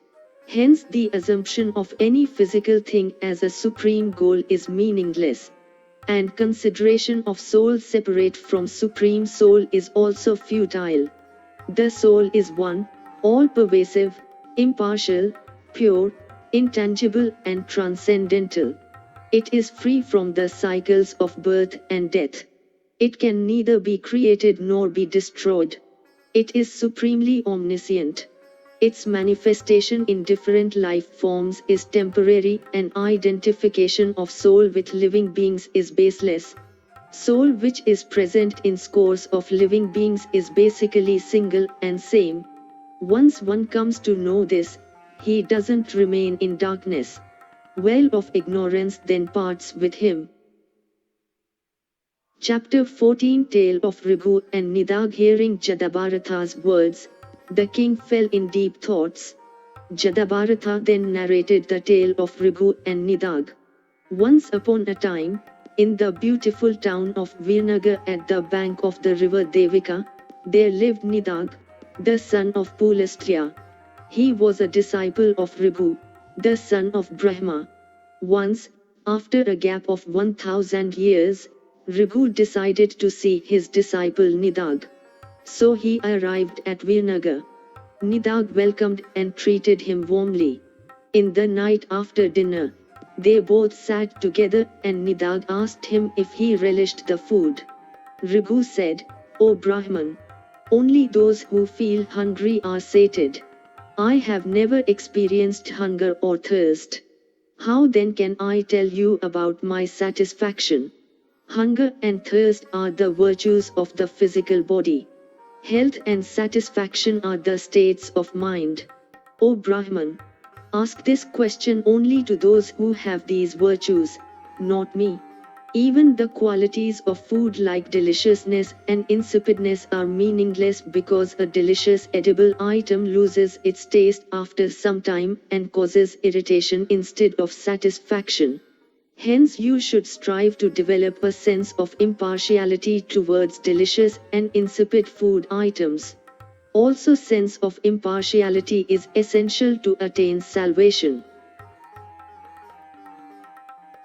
Hence the assumption of any physical thing as a supreme goal is meaningless. And consideration of soul separate from supreme soul is also futile. The soul is one, all-pervasive, impartial, pure, intangible and transcendental. It is free from the cycles of birth and death. It can neither be created nor be destroyed. It is supremely omniscient. Its manifestation in different life forms is temporary and identification of soul with living beings is baseless. Soul which is present in scores of living beings is basically single and same. Once one comes to know this, he doesn't remain in darkness. Well of ignorance then parts with him. Chapter 14 Tale of Raghu and Nidag. Hearing Jadabharatha's words, the king fell in deep thoughts. Jadabharatha then narrated the tale of Raghu and Nidag. Once upon a time, in the beautiful town of Virnagar at the bank of the river Devika, there lived Nidag, the son of Pulastya. He was a disciple of Raghu, the son of Brahma. Once, after a gap of 1000 years, Raghu decided to see his disciple Nidag. So he arrived at Virnagar. Nidag welcomed and treated him warmly. In the night after dinner, they both sat together and Nidag asked him if he relished the food. Raghu said, "O Brahman, only those who feel hungry are sated. I have never experienced hunger or thirst. How then can I tell you about my satisfaction? Hunger and thirst are the virtues of the physical body. Health and satisfaction are the states of mind. O Brahman, ask this question only to those who have these virtues, not me. Even the qualities of food like deliciousness and insipidness are meaningless because a delicious edible item loses its taste after some time and causes irritation instead of satisfaction. Hence you should strive to develop a sense of impartiality towards delicious and insipid food items. Also sense of impartiality is essential to attain salvation."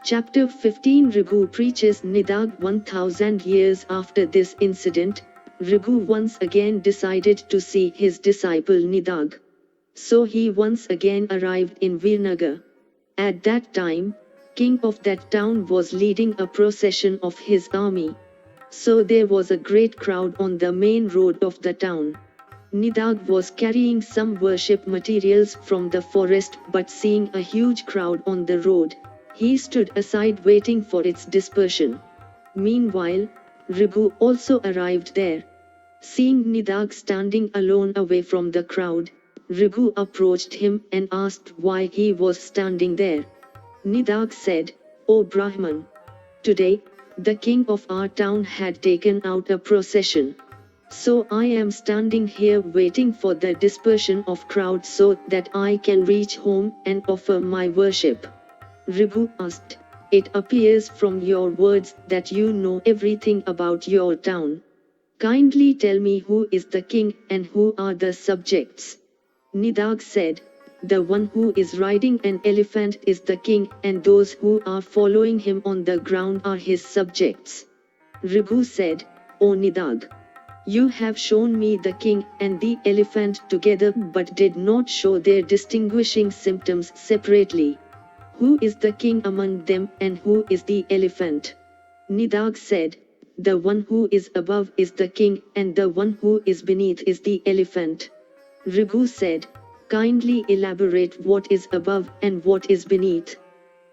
Chapter 15 Raghu preaches Nidag. 1000 years after this incident, Raghu once again decided to see his disciple Nidag. So he once again arrived in Virnagar. At that time, king of that town was leading a procession of his army. So there was a great crowd on the main road of the town. Nidag was carrying some worship materials from the forest, but seeing a huge crowd on the road, he stood aside waiting for its dispersion. Meanwhile, Raghu also arrived there. Seeing Nidag standing alone away from the crowd, Raghu approached him and asked why he was standing there. Nidag said, "O Brahman, today, the king of our town had taken out a procession. So I am standing here waiting for the dispersion of crowd so that I can reach home and offer my worship." Raghu asked, "It appears from your words that you know everything about your town. Kindly tell me who is the king and who are the subjects." Nidag said, "The one who is riding an elephant is the king and those who are following him on the ground are his subjects." Raghu said, "O Nidag, you have shown me the king and the elephant together but did not show their distinguishing symptoms separately. Who is the king among them and who is the elephant?" Nidag said, "The one who is above is the king and the one who is beneath is the elephant." Raghu said, "Kindly elaborate what is above and what is beneath."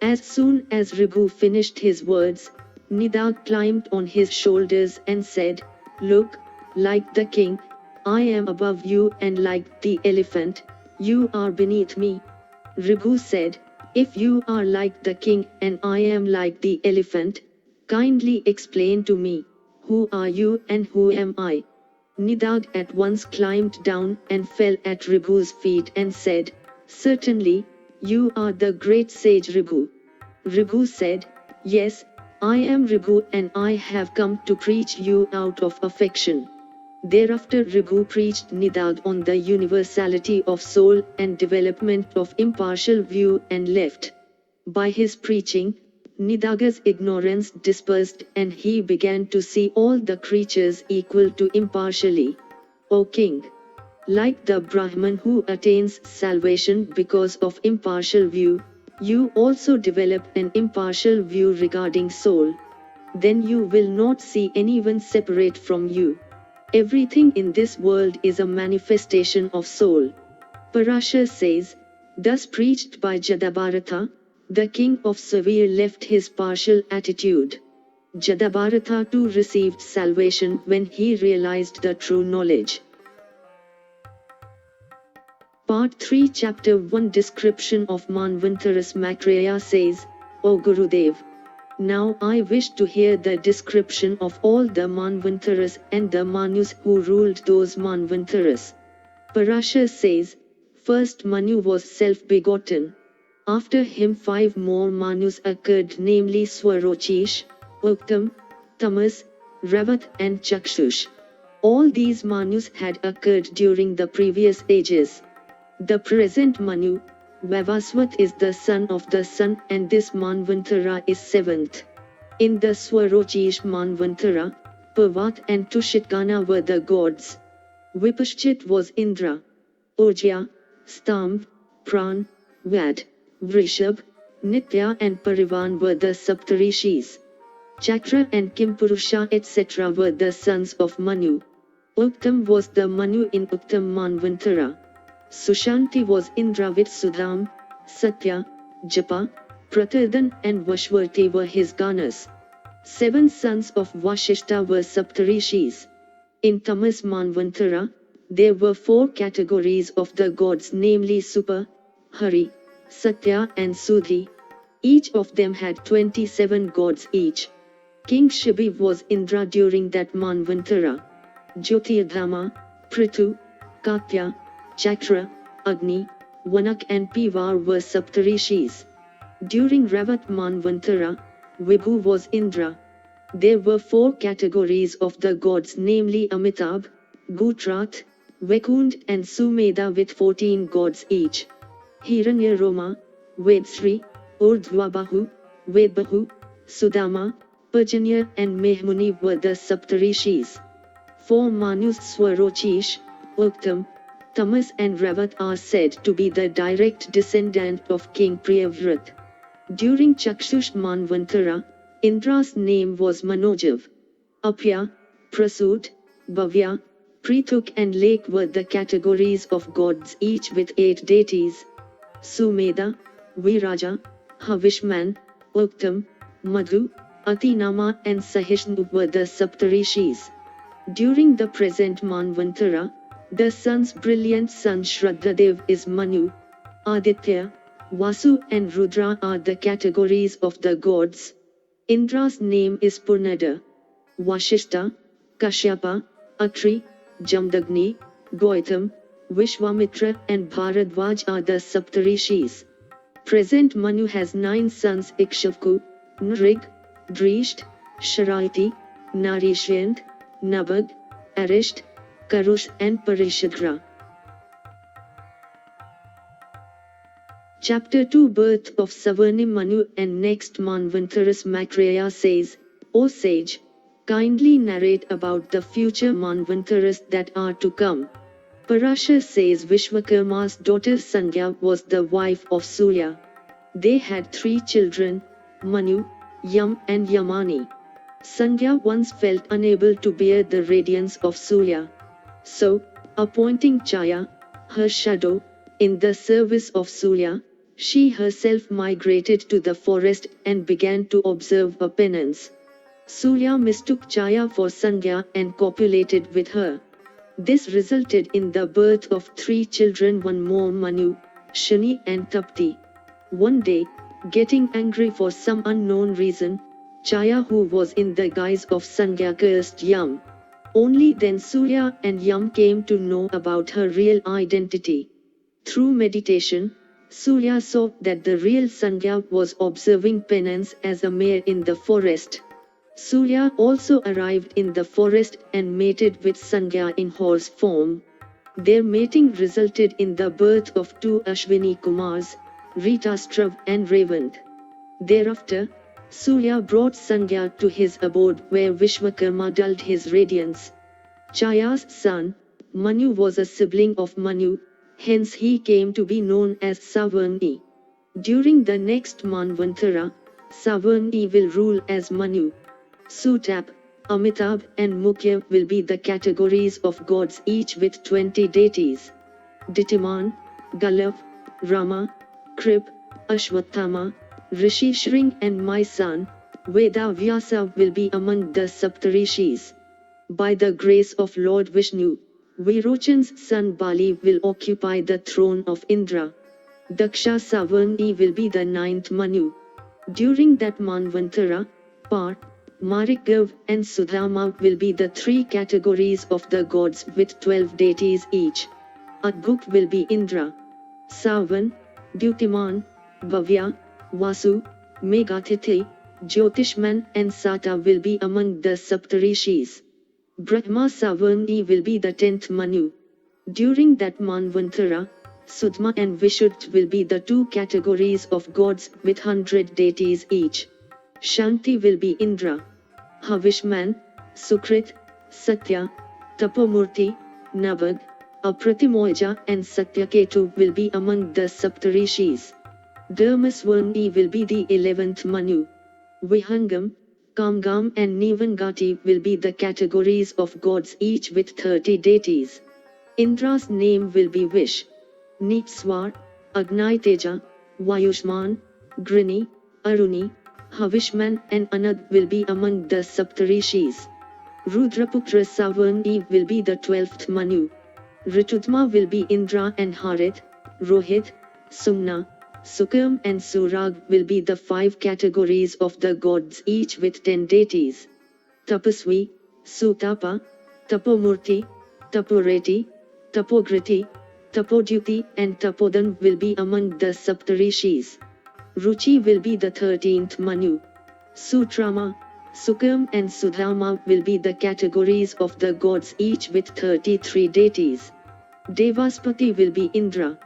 As soon as Raghu finished his words, Nidag climbed on his shoulders and said, "Look, like the king, I am above you and like the elephant, you are beneath me. Ribhu said, if you are like the king and I am like the elephant, kindly explain to me, who are you and who am I? Nidag at once climbed down and fell at Ribhu's feet and said, certainly, you are the great sage Ribhu. Ribhu said, yes, I am Ribhu and I have come to preach you out of affection. Thereafter Ribhu preached Nidag on the universality of soul and development of impartial view and left. By his preaching, Nidaga's ignorance dispersed and he began to see all the creatures equal to impartially. O king! Like the Brahman who attains salvation because of impartial view, you also develop an impartial view regarding soul. Then you will not see anyone separate from you. Everything in this world is a manifestation of soul. Parashar says, thus preached by Jadabharatha, the king of Savir left his partial attitude. Jadabharatha too received salvation when he realized the true knowledge. Part 3 Chapter 1 Description of Manvantara's Makraya says, O Gurudev, now I wish to hear the description of all the Manvantaras and the Manus who ruled those Manvantaras. Parashar says, first Manu was self-begotten. After him 5 more Manus occurred, namely Swarochish, Uktam, Tamas, Ravat and Chakshush. All these Manus had occurred during the previous ages. The present Manu, Vavaswat, is the son of the sun and this Manvantara is 7th. In the Swarochish Manvantara, Pavat and Tushitkana were the gods. Vipushchit was Indra. Ojya, Stamb, Pran, Vad, Vrishab, Nitya and Parivan were the Saptarishis. Chakra and Kimpurusha etc. were the sons of Manu. Uktam was the Manu in Uktam Manvantara. Sushanti was Indra with Sudham, Satya, Japa, Pratirdan and Vashvarti were his Ganas. 7 sons of Vashishta were Saptarishis. In Tamas Manvantara, there were 4 categories of the gods, namely Supa, Hari, Satya and Sudhi. Each of them had 27 gods each. King Shibi was Indra during that Manvantara. Jyotirdhama, Prithu, Katya, Chakra, Agni, Vanak and Pivar were Saptarishis. During Ravat Manvantara, Vibhu was Indra. There were 4 categories of the gods, namely Amitabh, Gutrath, Vaikund and Sumedha with 14 gods each. Hiranyaroma, Vedsri, Urdhvabahu, Vedbahu, Sudama, Pajanya and Mehmuni were the Saptarishis. 4 Manus Swarochish, Uktam, Tamas and Ravat are said to be the direct descendant of King Priyavrat. During Chakshush Manvantara, Indra's name was Manojav. Apya, Prasud, Bhavya, Prithuk and Lake were the categories of gods, each with 8 deities. Sumedha, Viraja, Havishman, Uktam, Madhu, Atinama and Sahishnu were the Saptarishis. During the present Manvantara, the sun's brilliant son Shraddhadev is Manu. Aditya, Vasu and Rudra are the categories of the gods. Indra's name is Purnada. Vashishta, Kashyapa, Atri, Jamdagni, Gautam, Vishwamitra and Bharadvaj are the Saptarishis. Present Manu has 9 sons: Ikshvaku, Nrig, Drisht, Sharati, Narishant, Nabag, Arisht, Karush and Parishadra. Chapter 2 Birth of Savarnim Manu and next Manvantara's Makraya says, O sage, kindly narrate about the future Manvantaras that are to come. Parashar says Vishwakarma's daughter Sandhya was the wife of Surya. They had 3 children, Manu, Yam and Yamani. Sandhya once felt unable to bear the radiance of Surya. So, appointing Chaya, her shadow, in the service of Surya, she herself migrated to the forest and began to observe a penance. Surya mistook Chaya for Sandhya and copulated with her. This resulted in the birth of 3 children, one more Manu, Shani and Tapti. One day, getting angry for some unknown reason, Chaya, who was in the guise of Sangya, cursed Yam. Only then Surya and Yam came to know about her real identity. Through meditation, Surya saw that the real Sangya was observing penance as a mare in the forest. Surya also arrived in the forest and mated with Sangya in horse form. Their mating resulted in the birth of 2 Ashwini Kumars, Ritastrav and Revant. Thereafter, Surya brought Sangya to his abode where Vishwakarma dulled his radiance. Chaya's son, Manu, was a sibling of Manu, hence he came to be known as Savarni. During the next Manvantara, Savarni will rule as Manu. Sutap, Amitabh and Mukhya will be the categories of gods, each with 20 deities. Ditiman, Galav, Rama, Krip, Ashwatthama, Rishi Shring and my son, Veda Vyasa will be among the Saptarishis. By the grace of Lord Vishnu, Virochan's son Bali will occupy the throne of Indra. Daksha Savarni will be the 9th Manu. During that Manvantara, Par, Marikav and Sudama will be the 3 categories of the gods with 12 deities each. Adbhuk will be Indra. Savan, Dutiman, Bhavya, Vasu, Megatithi, Jyotishman and Sata will be among the Saptarishis. Brahma Savarni will be the 10th Manu. During that Manvantara, Sudma and Vishuddha will be the 2 categories of gods with 100 deities each. Shanti will be Indra. Havishman, Sukrit, Satya, Tapomurti, Nabag, Apratimoja and Satyaketu will be among the Saptarishis. Dharmasvarni will be the 11th Manu. Vihangam, Kamgam and Nivangati will be the categories of gods each with 30 deities. Indra's name will be Vish. Nitswar, Agnaiteja, Vayushman, Grini, Aruni, Havishman and Anad will be among the Saptarishis. Rudraputra Savarni will be the 12th Manu. Ritudma will be Indra and Harit, Rohit, Sumna, Sukam and Surag will be the 5 categories of the gods each with 10 deities. Tapasvi, Sutapa, Tapomurti, Tapureti, Tapogriti, Tapodyuti and Tapodan will be among the Saptarishis. Ruchi will be the 13th Manu. Sutrama, Sukam and Sudhama will be the categories of the gods each with 33 deities. Devaspati will be Indra.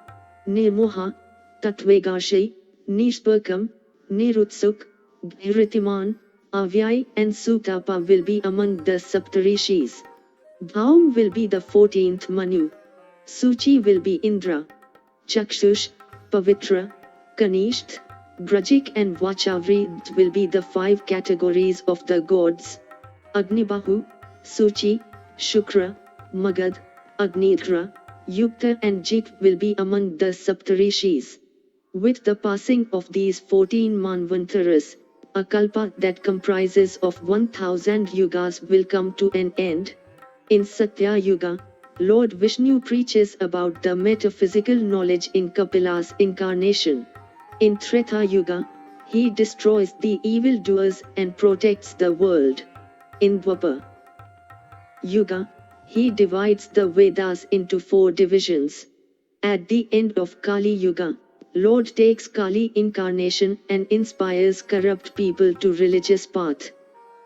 Nirmoha, Tatvegashi, Nishpakam, Nirutsuk, Bhiritiman, Avyai and Sutapa will be among the Saptarishis. Bhaum will be the 14th Manu. Suchi will be Indra. Chakshush, Pavitra, Kanisht, Brajik and Vachavri will be the 5 categories of the gods. Agnibahu, Suchi, Shukra, Magad, Agnidra, Yukta and Jik will be among the Saptarishis. With the passing of these 14 Manvantaras, a kalpa that comprises of 1000 yugas will come to an end. In Satya Yuga, Lord Vishnu preaches about the metaphysical knowledge in Kapila's incarnation. In Treta Yuga, he destroys the evildoers and protects the world. In Dwapar Yuga, he divides the Vedas into 4 divisions. At the end of Kali Yuga, Lord takes Kali incarnation and inspires corrupt people to religious path.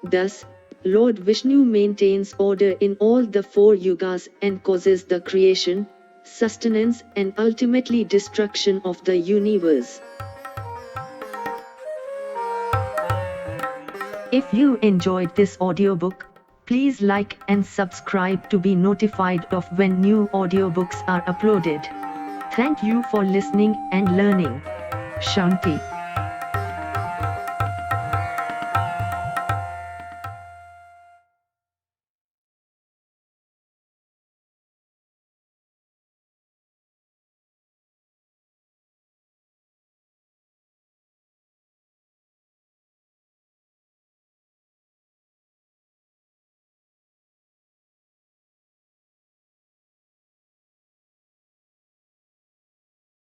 Thus, Lord Vishnu maintains order in all the 4 yugas and causes the creation, sustenance and ultimately destruction of the universe. If you enjoyed this audiobook, please like and subscribe to be notified of when new audiobooks are uploaded. Thank you for listening and learning. Shanti.